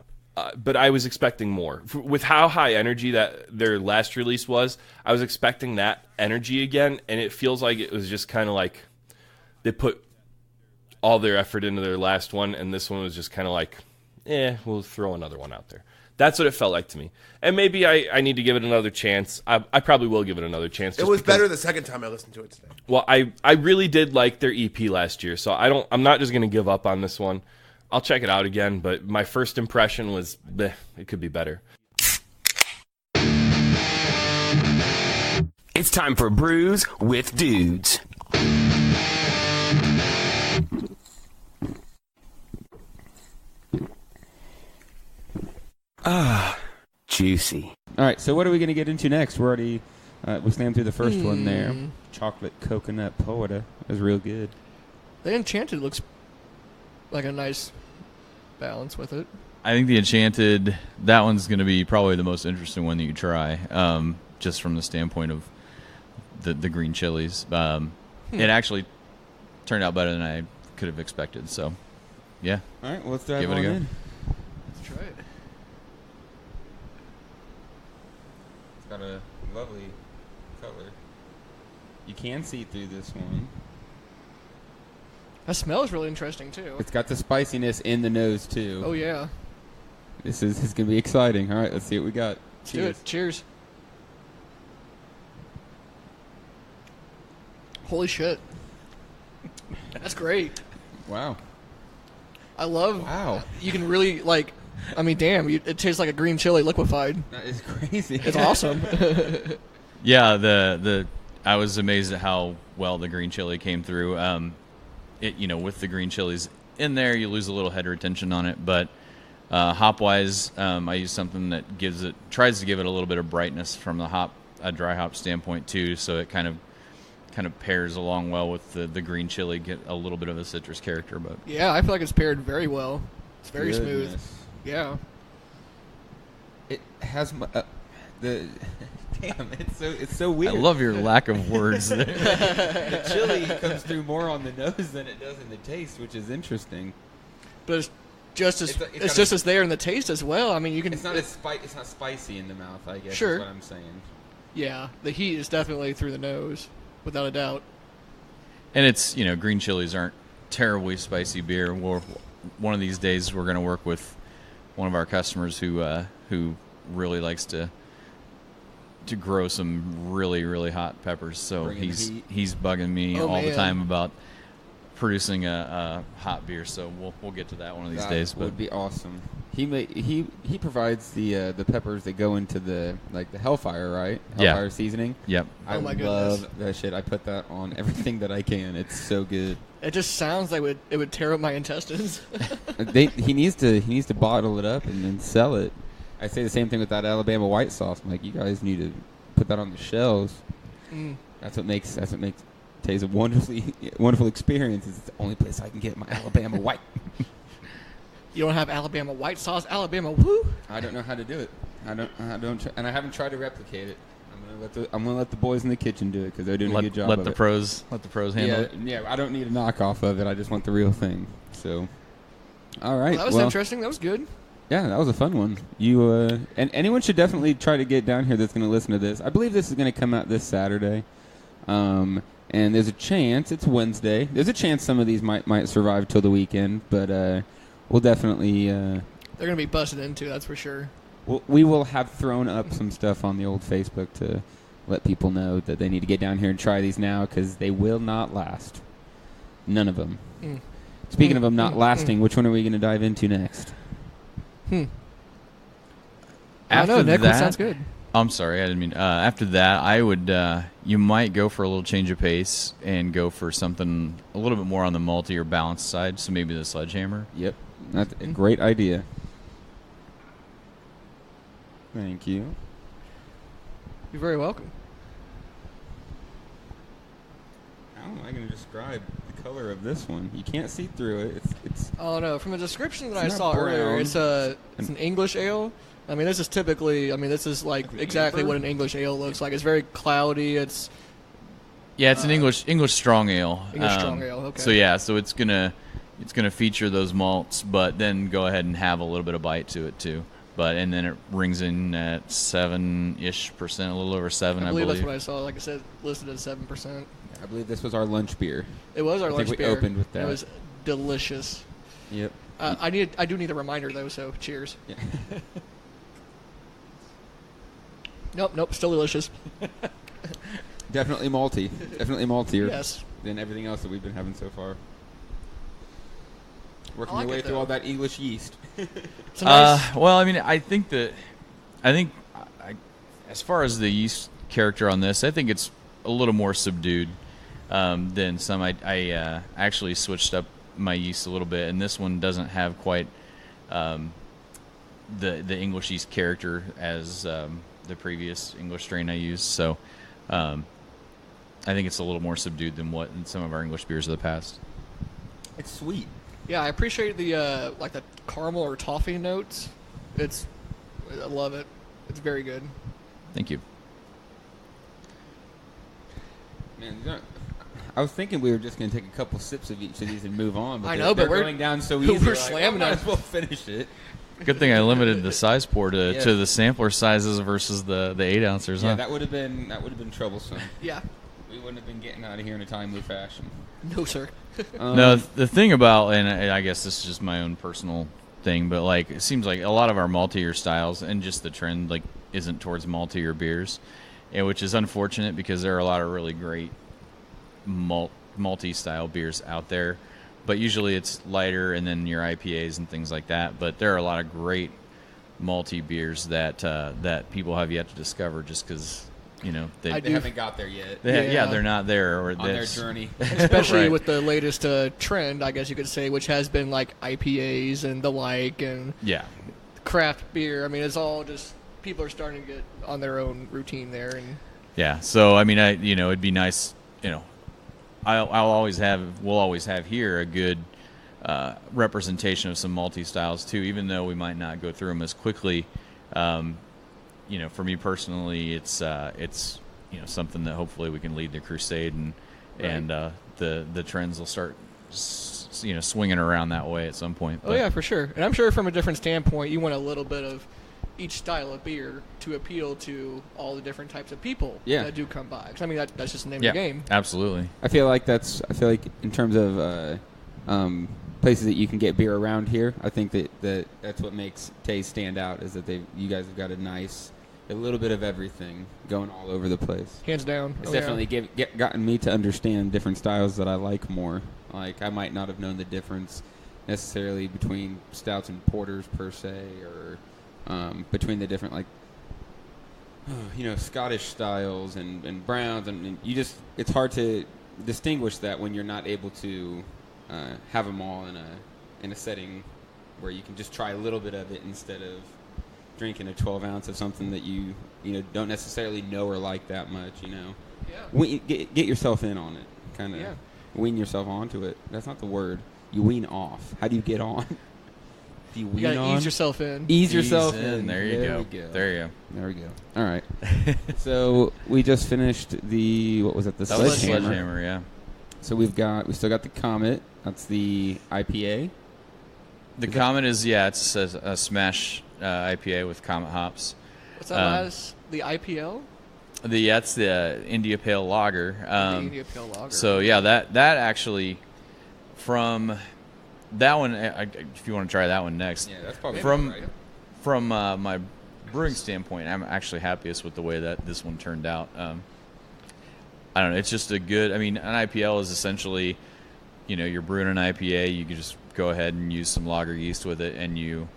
Speaker 16: But I was expecting more. With how high energy that their last release was, I was expecting that energy again, and it feels like it was just kind of like they put all their effort into their last one, and this one was just kind of like, we'll throw another one out there. That's what it felt like to me. And maybe I need to give it another chance. I probably will give it another chance.
Speaker 17: It was better the second time I listened to it today.
Speaker 16: Well, I really did like their EP last year, so I'm not just going to give up on this one. I'll check it out again, but my first impression was, it could be better.
Speaker 18: It's time for Brews with Dudes. Juicy.
Speaker 19: All right, so what are we going to get into next? We're already, we slammed through the first one there. Chocolate coconut porter. It was real good.
Speaker 20: The Enchanted looks like a nice balance with it.
Speaker 21: I think the Enchanted, that one's going to be probably the most interesting one that you try, just from the standpoint of the green chilies. It actually turned out better than I could have expected, so yeah.
Speaker 19: All right, well, let's dive
Speaker 21: Give it a go.
Speaker 19: in.
Speaker 20: Let's try it.
Speaker 19: It's got a lovely color. You can see through this one.
Speaker 20: That smells really interesting, too.
Speaker 19: It's got the spiciness in the nose, too.
Speaker 20: Oh, yeah.
Speaker 19: This is going to be exciting. All right, let's see what we got.
Speaker 20: Let's do it. Cheers. Holy shit. That's great.
Speaker 19: Wow.
Speaker 20: I love... Wow. You can really, like... I mean, damn, it tastes like a green chili liquefied.
Speaker 19: That is crazy.
Speaker 20: It's awesome.
Speaker 21: Yeah, I was amazed at how well the green chili came through. With the green chilies in there, you lose a little head retention on it, but hop-wise, I use something that tries to give it a little bit of brightness from a dry hop standpoint too, so it kind of pairs along well with the green chili, get a little bit of a citrus character. But
Speaker 20: yeah, I feel like it's paired very well. It's very smooth. Yeah.
Speaker 19: It has damn, it's so weird.
Speaker 21: I love your lack of words there.
Speaker 19: The chili comes through more on the nose than it does in the taste, which is interesting.
Speaker 20: But it's just as there in the taste as well. I mean, you can.
Speaker 19: It's not spicy in the mouth, I guess.
Speaker 20: Sure.
Speaker 19: Is what I'm saying.
Speaker 20: Yeah, the heat is definitely through the nose, without a doubt.
Speaker 21: And it's green chilies aren't terribly spicy beer. One of these days, we're going to work with one of our customers who really likes to grow some really, really hot peppers. So he's bugging me all the time about producing a hot beer, so we'll get to that one of these days.
Speaker 19: That would be awesome. He provides the peppers that go into the Hellfire, right? Hellfire seasoning.
Speaker 21: Yep.
Speaker 19: I love that shit. I put that on everything that I can. It's so good.
Speaker 20: It just sounds like it would tear up my intestines.
Speaker 19: He needs to bottle it up and then sell it. I say the same thing with that Alabama white sauce. I'm like, you guys need to put that on the shelves. That's what makes Teays a wonderful experience. It's the only place I can get my Alabama white.
Speaker 20: You don't have Alabama white sauce, Alabama woo?
Speaker 19: I don't know how to do it. And I haven't tried to replicate it. I'm gonna let the boys in the kitchen do it because they're doing a good job.
Speaker 21: Let the pros handle it.
Speaker 19: Yeah, I don't need a knockoff of it. I just want the real thing. So, all right.
Speaker 20: Well, that was interesting. That was good.
Speaker 19: Yeah, that was a fun one. And anyone should definitely try to get down here that's going to listen to this. I believe this is going to come out this Saturday. And there's a chance it's Wednesday. There's a chance some of these might survive till the weekend, but we'll definitely.
Speaker 20: They're going to be busted into, that's for sure.
Speaker 19: We will have thrown up some stuff on the old Facebook to let people know that they need to get down here and try these now because they will not last. None of them. Speaking of them not lasting, which one are we going to dive into next?
Speaker 21: After
Speaker 20: Nick,
Speaker 21: that,
Speaker 20: sounds good.
Speaker 21: I'm sorry, I didn't mean. After that, I would. You might go for a little change of pace and go for something a little bit more on the malty or balanced side. So maybe the Sledgehammer.
Speaker 19: Yep, that's a great idea. Thank you.
Speaker 20: You're very welcome.
Speaker 19: How am I going to describe the color of this one? You can't see through it. It's.
Speaker 20: Oh no! From the description that I saw earlier, it's an English ale. I mean, this is typically. I mean, this is like exactly what an English ale looks like. It's very cloudy. It's.
Speaker 21: Yeah, it's an English strong ale.
Speaker 20: English strong ale. Okay.
Speaker 21: So yeah, so it's gonna feature those malts, but then go ahead and have a little bit of bite to it too. And then it rings in at 7-ish%, a little over 7, I believe.
Speaker 20: That's what I saw. Like I said, listed at 7%.
Speaker 19: I believe this was our lunch beer.
Speaker 20: It was our lunch beer.
Speaker 19: I think we opened with that.
Speaker 20: It was delicious.
Speaker 19: Yep.
Speaker 20: I do need a reminder though. So cheers. Yeah. Nope. Still delicious.
Speaker 19: Definitely malty. Definitely maltier.
Speaker 20: Yes.
Speaker 19: Than everything else that we've been having so far. Working your way through all that English yeast.
Speaker 21: Well, I mean, I think as far as the yeast character on this, I think it's a little more subdued than some. I actually switched up my yeast a little bit, and this one doesn't have quite the English yeast character as the previous English strain I used. So I think it's a little more subdued than some of our English beers of the past.
Speaker 19: It's sweet.
Speaker 20: Yeah, I appreciate the like the caramel or toffee notes. I love it. It's very good.
Speaker 21: Thank you.
Speaker 19: Man, I was thinking we were just going to take a couple sips of each of these and move on. But
Speaker 20: I know, but
Speaker 19: we're going down so easy.
Speaker 20: We're slamming
Speaker 19: it. We'll finish it.
Speaker 21: Good thing I limited the size pour to the sampler sizes versus the 8-ounces.
Speaker 19: Yeah,
Speaker 21: huh?
Speaker 19: that would have been troublesome.
Speaker 20: Yeah.
Speaker 19: We wouldn't have been getting out of here in a timely fashion.
Speaker 20: No, sir.
Speaker 21: No, the thing about, and I guess this is just my own personal thing, but like it seems like a lot of our maltier styles and just the trend like isn't towards maltier beers, and which is unfortunate because there are a lot of really great malty style beers out there, but usually it's lighter and then your IPAs and things like that. But there are a lot of great malty beers that people have yet to discover just because. You know, they
Speaker 19: haven't got there yet.
Speaker 21: They're not there
Speaker 19: or on their journey.
Speaker 20: Especially
Speaker 21: right.
Speaker 20: with the latest trend, I guess you could say, which has been like IPAs and the like, and craft beer. I mean, it's all just people are starting to get on their own routine there, and
Speaker 21: So I mean, it'd be nice. You know, we'll always have here a good representation of some malty styles too, even though we might not go through them as quickly. You know, for me personally, it's something that hopefully we can lead the crusade and the trends will start swinging around that way at some point.
Speaker 20: Oh yeah, for sure. And I'm sure from a different standpoint, you want a little bit of each style of beer to appeal to all the different types of people that do come by. 'Cause, I mean, that's just the name of the game.
Speaker 21: Absolutely.
Speaker 19: I feel like in terms of places that you can get beer around here, I think that's what makes Teays stand out is that you guys have got a little bit of everything going all over the place.
Speaker 20: Hands down.
Speaker 19: It's definitely gotten me to understand different styles that I like more. Like, I might not have known the difference necessarily between stouts and porters per se, or between the different, like, Scottish styles and browns, and you just, it's hard to distinguish that when you're not able to have them all in a setting where you can just try a little bit of it instead of drinking a 12 ounce of something that you don't necessarily know or like that much.
Speaker 20: Yeah.
Speaker 19: Get yourself in on it, kind of.
Speaker 20: Yeah.
Speaker 19: Wean yourself onto it. That's not the word. You wean off. How do you get on? Do you wean
Speaker 20: gotta
Speaker 19: on?
Speaker 20: ease yourself in.
Speaker 19: Ease yourself in.
Speaker 21: There you go.
Speaker 19: There we go. All right. So we just finished the
Speaker 21: sledgehammer. Yeah.
Speaker 19: So we still got the Comet. That's the IPA.
Speaker 21: The Comet is it's a smash IPA with Comet hops.
Speaker 20: What's that last? The IPL?
Speaker 21: That's the India Pale Lager.
Speaker 20: The India Pale Lager.
Speaker 21: So yeah, that actually from that one. If you want to try that one next,
Speaker 19: yeah, that's probably
Speaker 21: from my brewing standpoint, I'm actually happiest with the way that this one turned out. I don't know. It's just a good. I mean, an IPL is essentially, you're brewing an IPA. You can just go ahead and use some lager yeast with it, and you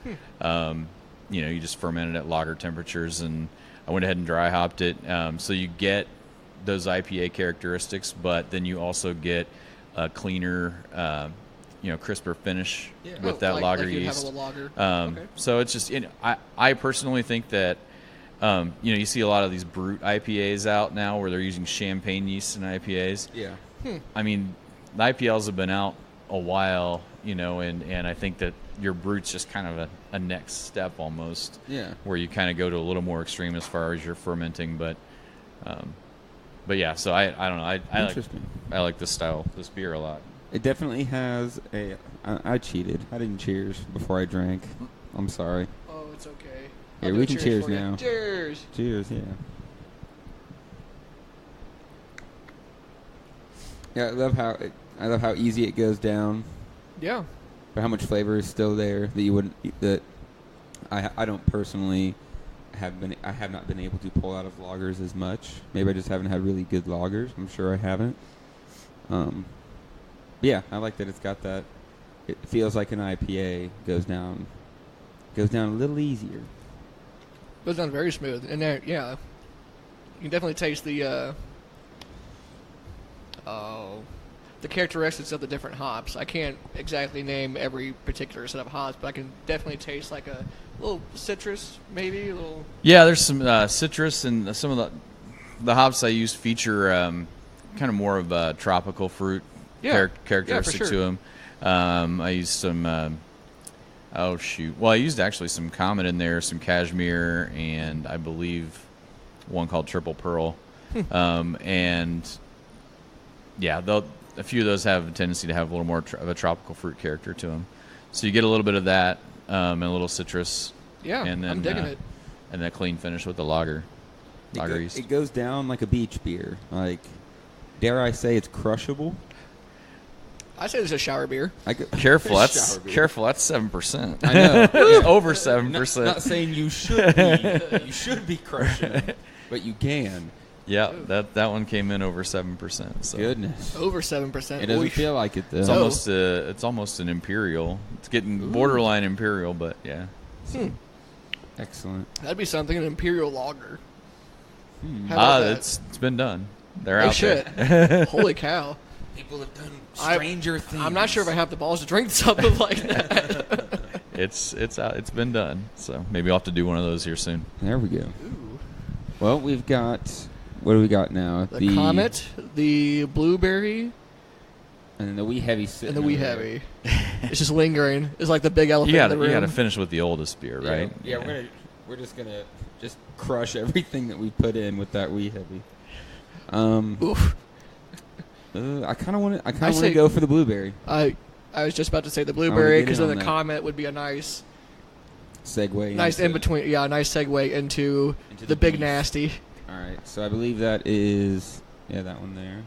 Speaker 21: just ferment it at lager temperatures. And I went ahead and dry hopped it, so you get those IPA characteristics, but then you also get a cleaner, crisper finish with that lager yeast.
Speaker 20: Have a lager.
Speaker 21: Okay. So it's just, I personally think that, you see a lot of these brute IPAs out now where they're using champagne yeast in IPAs.
Speaker 19: Yeah.
Speaker 21: I mean, the IPLs have been out a while, and I think that your brute's just kind of a next step almost.
Speaker 19: Yeah.
Speaker 21: Where you kind of go to a little more extreme as far as your fermenting, but yeah. So I don't know. I like this beer a lot.
Speaker 19: It definitely has I cheated. I didn't cheers before I drank. I'm sorry.
Speaker 20: Oh, it's okay.
Speaker 19: Yeah, we can cheers now.
Speaker 20: Cheers.
Speaker 19: Cheers. Yeah. Yeah, I love how easy it goes down.
Speaker 20: Yeah.
Speaker 19: But how much flavor is still there that I don't personally I have not been able to pull out of lagers as much. Maybe I just haven't had really good lagers. I'm sure I haven't. Yeah, I like that it's got that. It feels like an IPA goes down a little easier.
Speaker 20: Goes down very smooth, and there, yeah, you can definitely taste the characteristics of the different hops. I can't exactly name every particular set of hops, but I can definitely taste like a little citrus, maybe a little.
Speaker 21: Yeah, there's some citrus, and some of the hops I use feature kind of more of a tropical fruit characteristic
Speaker 20: for sure.
Speaker 21: to them. I used some. I used actually some Comet in there, some Cashmere, and I believe one called Triple Pearl. And yeah, a few of those have a tendency to have a little more of a tropical fruit character to them. So you get a little bit of that and a little citrus.
Speaker 20: Yeah,
Speaker 21: and then,
Speaker 20: I'm digging it.
Speaker 21: And that clean finish with the lager yeast.
Speaker 19: It goes down like a beach beer. Like, dare I say it's crushable?
Speaker 20: I say it's a shower beer.
Speaker 21: Careful, that's 7%.
Speaker 19: I know.
Speaker 21: It's over 7%.
Speaker 19: Not saying you should be. You should be crushing it, but you can.
Speaker 21: Yeah, that one came in over 7%. So.
Speaker 19: Goodness,
Speaker 20: over 7%.
Speaker 19: It doesn't feel like it though.
Speaker 21: It's almost an imperial. It's getting borderline imperial, but yeah. So.
Speaker 19: Excellent.
Speaker 20: That'd be something, an imperial lager.
Speaker 21: It's been done. They're out
Speaker 20: shit.
Speaker 21: there.
Speaker 20: Holy cow.
Speaker 19: People have done stranger things.
Speaker 20: I'm not sure if I have the balls to drink something like that.
Speaker 21: It's out. It's been done. So maybe I'll have to do one of those here soon.
Speaker 19: There we go.
Speaker 20: Ooh.
Speaker 19: Well, we've got. What do we got now?
Speaker 20: The Comet, the Blueberry,
Speaker 19: and then the Wee Heavy.
Speaker 20: And the Wee Heavy. It's just lingering. It's like the big elephant in the room.
Speaker 21: You got to finish with the oldest beer, right?
Speaker 19: Yeah. We're just gonna crush everything that we put in with that Wee Heavy.
Speaker 20: Oof.
Speaker 19: I kind of want to go for the Blueberry.
Speaker 20: I was just about to say the Blueberry because then the Comet would be a nice
Speaker 19: segue.
Speaker 20: Nice in between. Yeah, a nice segue into the Big Nasty.
Speaker 19: All right, so I believe that is that one there.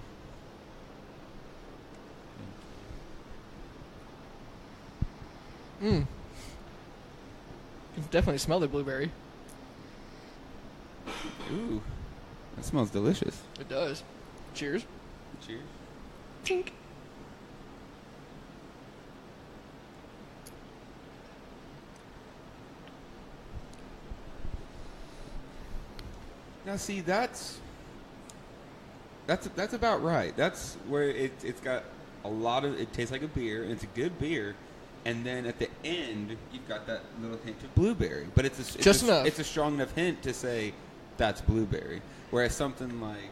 Speaker 20: You can definitely smell the blueberry.
Speaker 19: Ooh, that smells delicious.
Speaker 20: It does. Cheers.
Speaker 19: Cheers.
Speaker 20: Tink.
Speaker 19: Now, see, that's about right. That's where it's got a lot of. It tastes like a beer, and it's a good beer. And then at the end, you've got that little hint of blueberry, but it's
Speaker 20: enough.
Speaker 19: It's a strong enough hint to say that's blueberry. Whereas something like,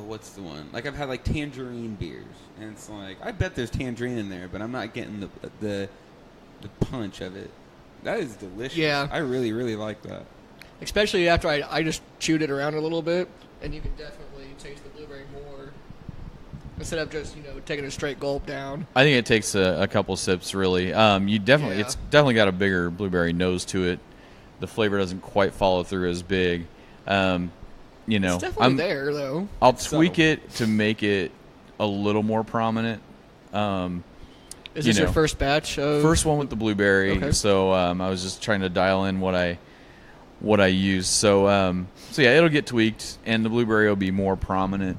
Speaker 19: what's the one? Like I've had like tangerine beers, and it's like I bet there's tangerine in there, but I'm not getting the punch of it. That is delicious.
Speaker 20: Yeah,
Speaker 19: I really, really like that.
Speaker 20: Especially after I just chewed it around a little bit, and you can definitely taste the blueberry more instead of just taking a straight gulp down.
Speaker 21: I think it takes a couple sips really. It's definitely got a bigger blueberry nose to it. The flavor doesn't quite follow through as big.
Speaker 20: It's definitely there though.
Speaker 21: I'll tweak it to make it a little more prominent.
Speaker 20: Is this your first batch?
Speaker 21: First one with the blueberry.
Speaker 20: Okay.
Speaker 21: So I was just trying to dial in what I use. So yeah, it'll get tweaked, and the blueberry will be more prominent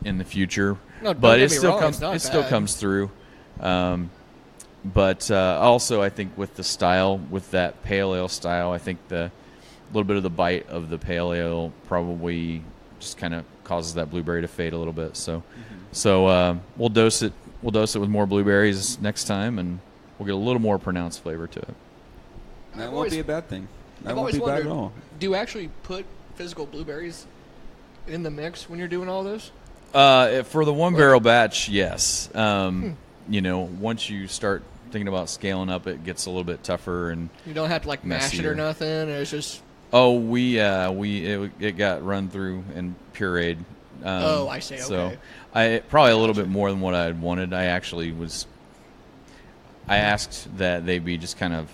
Speaker 21: in the future.
Speaker 20: No,
Speaker 21: but
Speaker 20: it still
Speaker 21: comes through. But also, I think with the style, with that pale ale style, I think the little bit of the bite of the pale ale probably just kind of causes that blueberry to fade a little bit. So, we'll dose it. We'll dose it with more blueberries next time, and we'll get a little more pronounced flavor to it.
Speaker 19: That won't be a bad thing.
Speaker 20: I've always wondered, do you actually put physical blueberries in the mix when you're doing all this?
Speaker 21: For the one barrel batch, yes. Once you start thinking about scaling up, it gets a little bit tougher, and
Speaker 20: you don't have to mash it or nothing. It's just
Speaker 21: it got run through and pureed.
Speaker 20: I see. Okay.
Speaker 21: So I probably a little bit more than what I had wanted. I asked that they be just kind of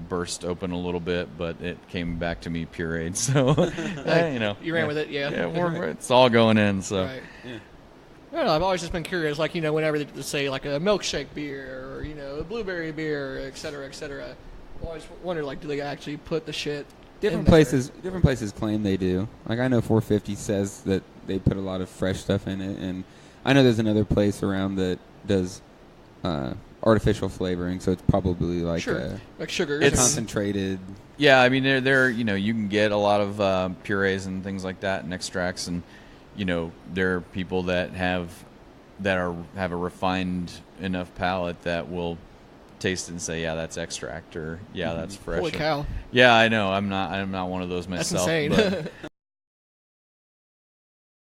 Speaker 21: burst open a little bit, but it came back to me pureed. So
Speaker 20: you ran with it, yeah.
Speaker 21: Yeah, it's all going in. So.
Speaker 20: Right. Yeah. I don't know, I've always just been curious, whenever they say like a milkshake beer or a blueberry beer, et cetera, I've always wondered do they actually put the shit?
Speaker 19: Different places claim they do. Like I know 450 says that they put a lot of fresh stuff in it, and I know there's another place around that does artificial flavoring, so it's probably like
Speaker 20: sugar.
Speaker 19: It's concentrated.
Speaker 21: Yeah, I mean they're you can get a lot of purees and things like that and extracts, and there are people that have a refined enough palate that will taste it and say, yeah, that's extract, or yeah, that's fresh.
Speaker 20: Holy cow!
Speaker 21: Yeah, I know. I'm not one of those myself.
Speaker 20: That's insane.